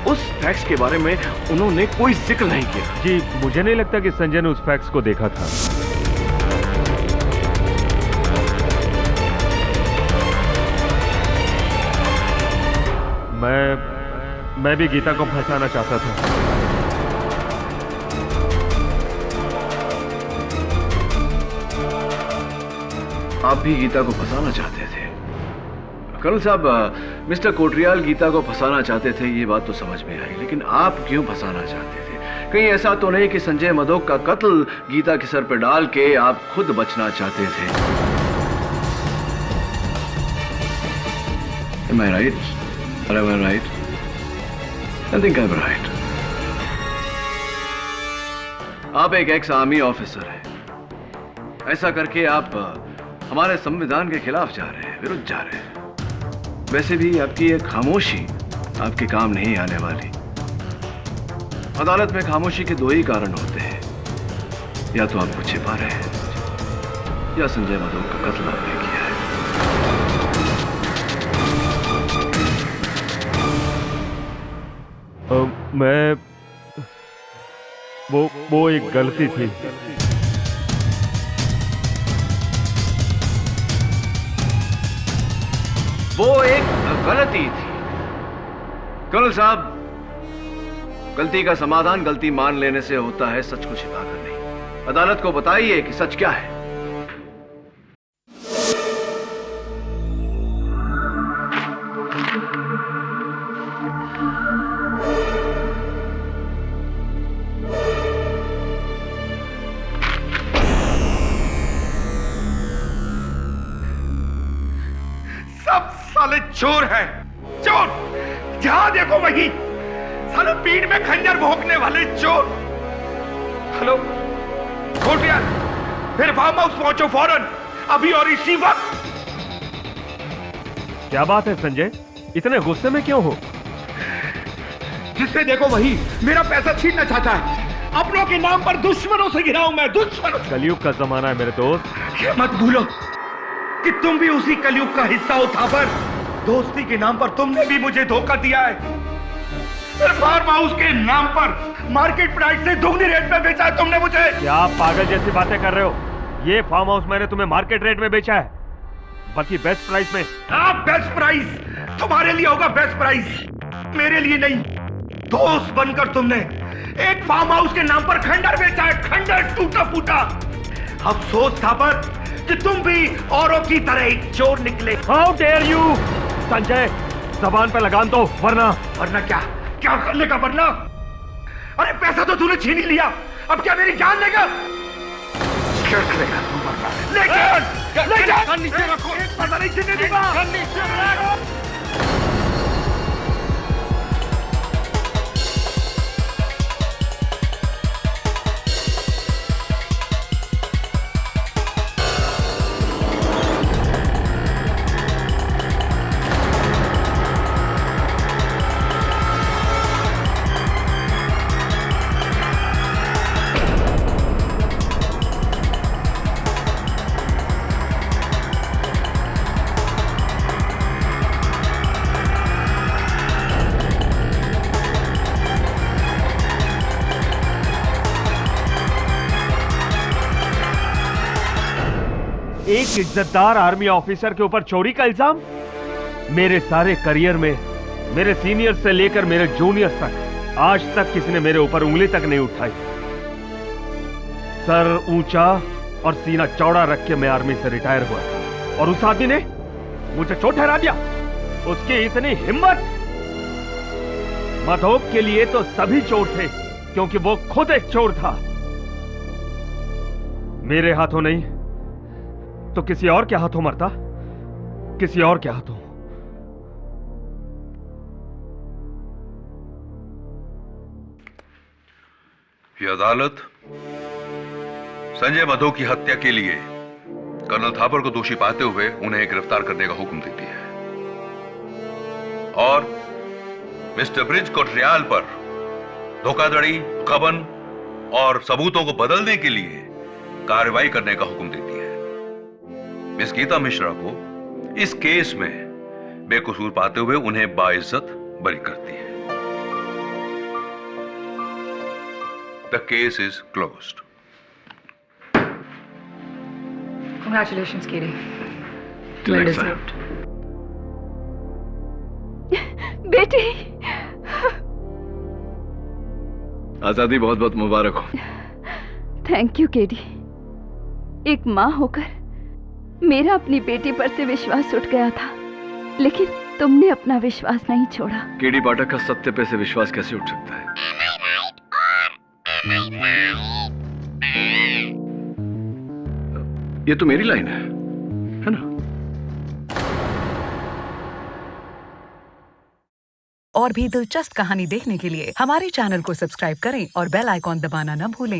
उस फैक्स के बारे में उन्होंने कोई जिक्र नहीं किया। जी मुझे नहीं लगता कि संजय ने उस फैक्स को देखा था। मैं भी गीता को फंसाना चाहता था। आप भी गीता को फंसाना चाहते थे। कर्नल साहब, मिस्टर कोटरियाल गीता को फंसाना चाहते थे, ये बात तो समझ में आई, लेकिन आप क्यों फंसाना चाहते थे? कहीं ऐसा तो नहीं कि संजय मधोक का कत्ल गीता के सर पर डाल के आप खुद बचना चाहते थे? Am I right? Or am I right? I think I'm right. आप एक एक्स आर्मी ऑफिसर हैं। ऐसा करके आप हमारे संविधान के खिलाफ जा रहे हैं, विरुद्ध जा रहे हैं। वैसे भी आपकी एक खामोशी आपके काम नहीं आने वाली। अदालत में खामोशी के दो ही कारण होते हैं, या तो आपको छिपा रहे हैं या संजय मधोक का कत्ल आपने किया है। मैं वो एक गलती थी। वो एक गलती थी। कर्नल साहब, गलती का समाधान गलती मान लेने से होता है, सच को छिपाकर नहीं। अदालत को बताइए कि सच क्या है। चोर है, चोर। जहां देखो वही साले पीठ में खंजर भोंकने वाले चोर। हेलो कोटरियाल, फिर फार्म हाउस पहुंचो फौरन, अभी और इसी वक्त। क्या बात है संजय, इतने गुस्से में क्यों हो? जिससे देखो वही मेरा पैसा छीनना चाहता है। अपनों के नाम पर दुश्मनों से घिरा हूं मैं, दुश्मनों। कलयुग का जमाना है मेरे दोस्त। ये मत भूलो कि तुम भी उसी कलयुग का हिस्सा हो। थापर, दोस्ती के नाम पर तुमने भी मुझे धोखा दिया है। फार्म हाउस के नाम पर मार्केट प्राइस से दुगनी रेट में बेचा है तुमने मुझे। क्या आप पागल जैसी बातें कर रहे हो? ये फार्म हाउस मैंने तुम्हें मार्केट रेट में बेचा है, बल्कि बेस्ट प्राइस में। बेस्ट प्राइस तुम्हारे लिए होगा, बेस्ट प्राइस मेरे लिए नहीं। दोस्त बनकर तुमने एक फार्म हाउस के नाम पर खंडर बेचा है, खंडर टूटा फूटा। अफसोस था पर कि तुम भी औरों की तरह एक चोर निकले। हाउ डेयर यू संजय, जबान पे लगाम दो, वरना क्या क्या करने का वरना? अरे पैसा तो तूने छीन ही लिया, अब क्या मेरी जान लेगा? क्या करेगा तू वरना? लेकिन नीचे रखो, पता नहीं जीने दूंगा। एक इज्जतदार आर्मी ऑफिसर के ऊपर चोरी का इल्जाम? मेरे सारे करियर में मेरे सीनियर से लेकर मेरे जूनियर तक आज तक किसी ने मेरे ऊपर उंगली तक नहीं उठाई। सर ऊंचा और सीना चौड़ा रख के मैं आर्मी से रिटायर हुआ था और उस आदमी ने मुझे चोट ठहरा दिया। उसकी इतनी हिम्मत! मधोक के लिए तो सभी चोर थे क्योंकि वो खुद एक चोर था। मेरे हाथों नहीं तो किसी और के हाथों मरता, किसी और के हाथों। ये अदालत संजय मधोक की हत्या के लिए कर्नल थापर को दोषी पाते हुए उन्हें गिरफ्तार करने का हुक्म देती है और मिस्टर ब्रिज कोटरियाल पर धोखाधड़ी, गबन और सबूतों को बदलने के लिए कार्रवाई करने का हुक्म देती है। मिस गीता मिश्रा को इस केस में बेकसूर पाते हुए उन्हें बाइज्जत बरी करती है। The case is closed. Congratulations, Katie. Well deserved. बेटी, आजादी बहुत बहुत मुबारक हो। Thank you KD. एक माँ होकर मेरा अपनी बेटी पर से विश्वास उठ गया था, लेकिन तुमने अपना विश्वास नहीं छोड़ा। केडी पाठक का सत्य पे से विश्वास कैसे उठ सकता है? ये तो मेरी लाइन है ना? और भी दिलचस्प कहानी देखने के लिए हमारे चैनल को सब्सक्राइब करें और बेल आइकॉन दबाना न भूलें।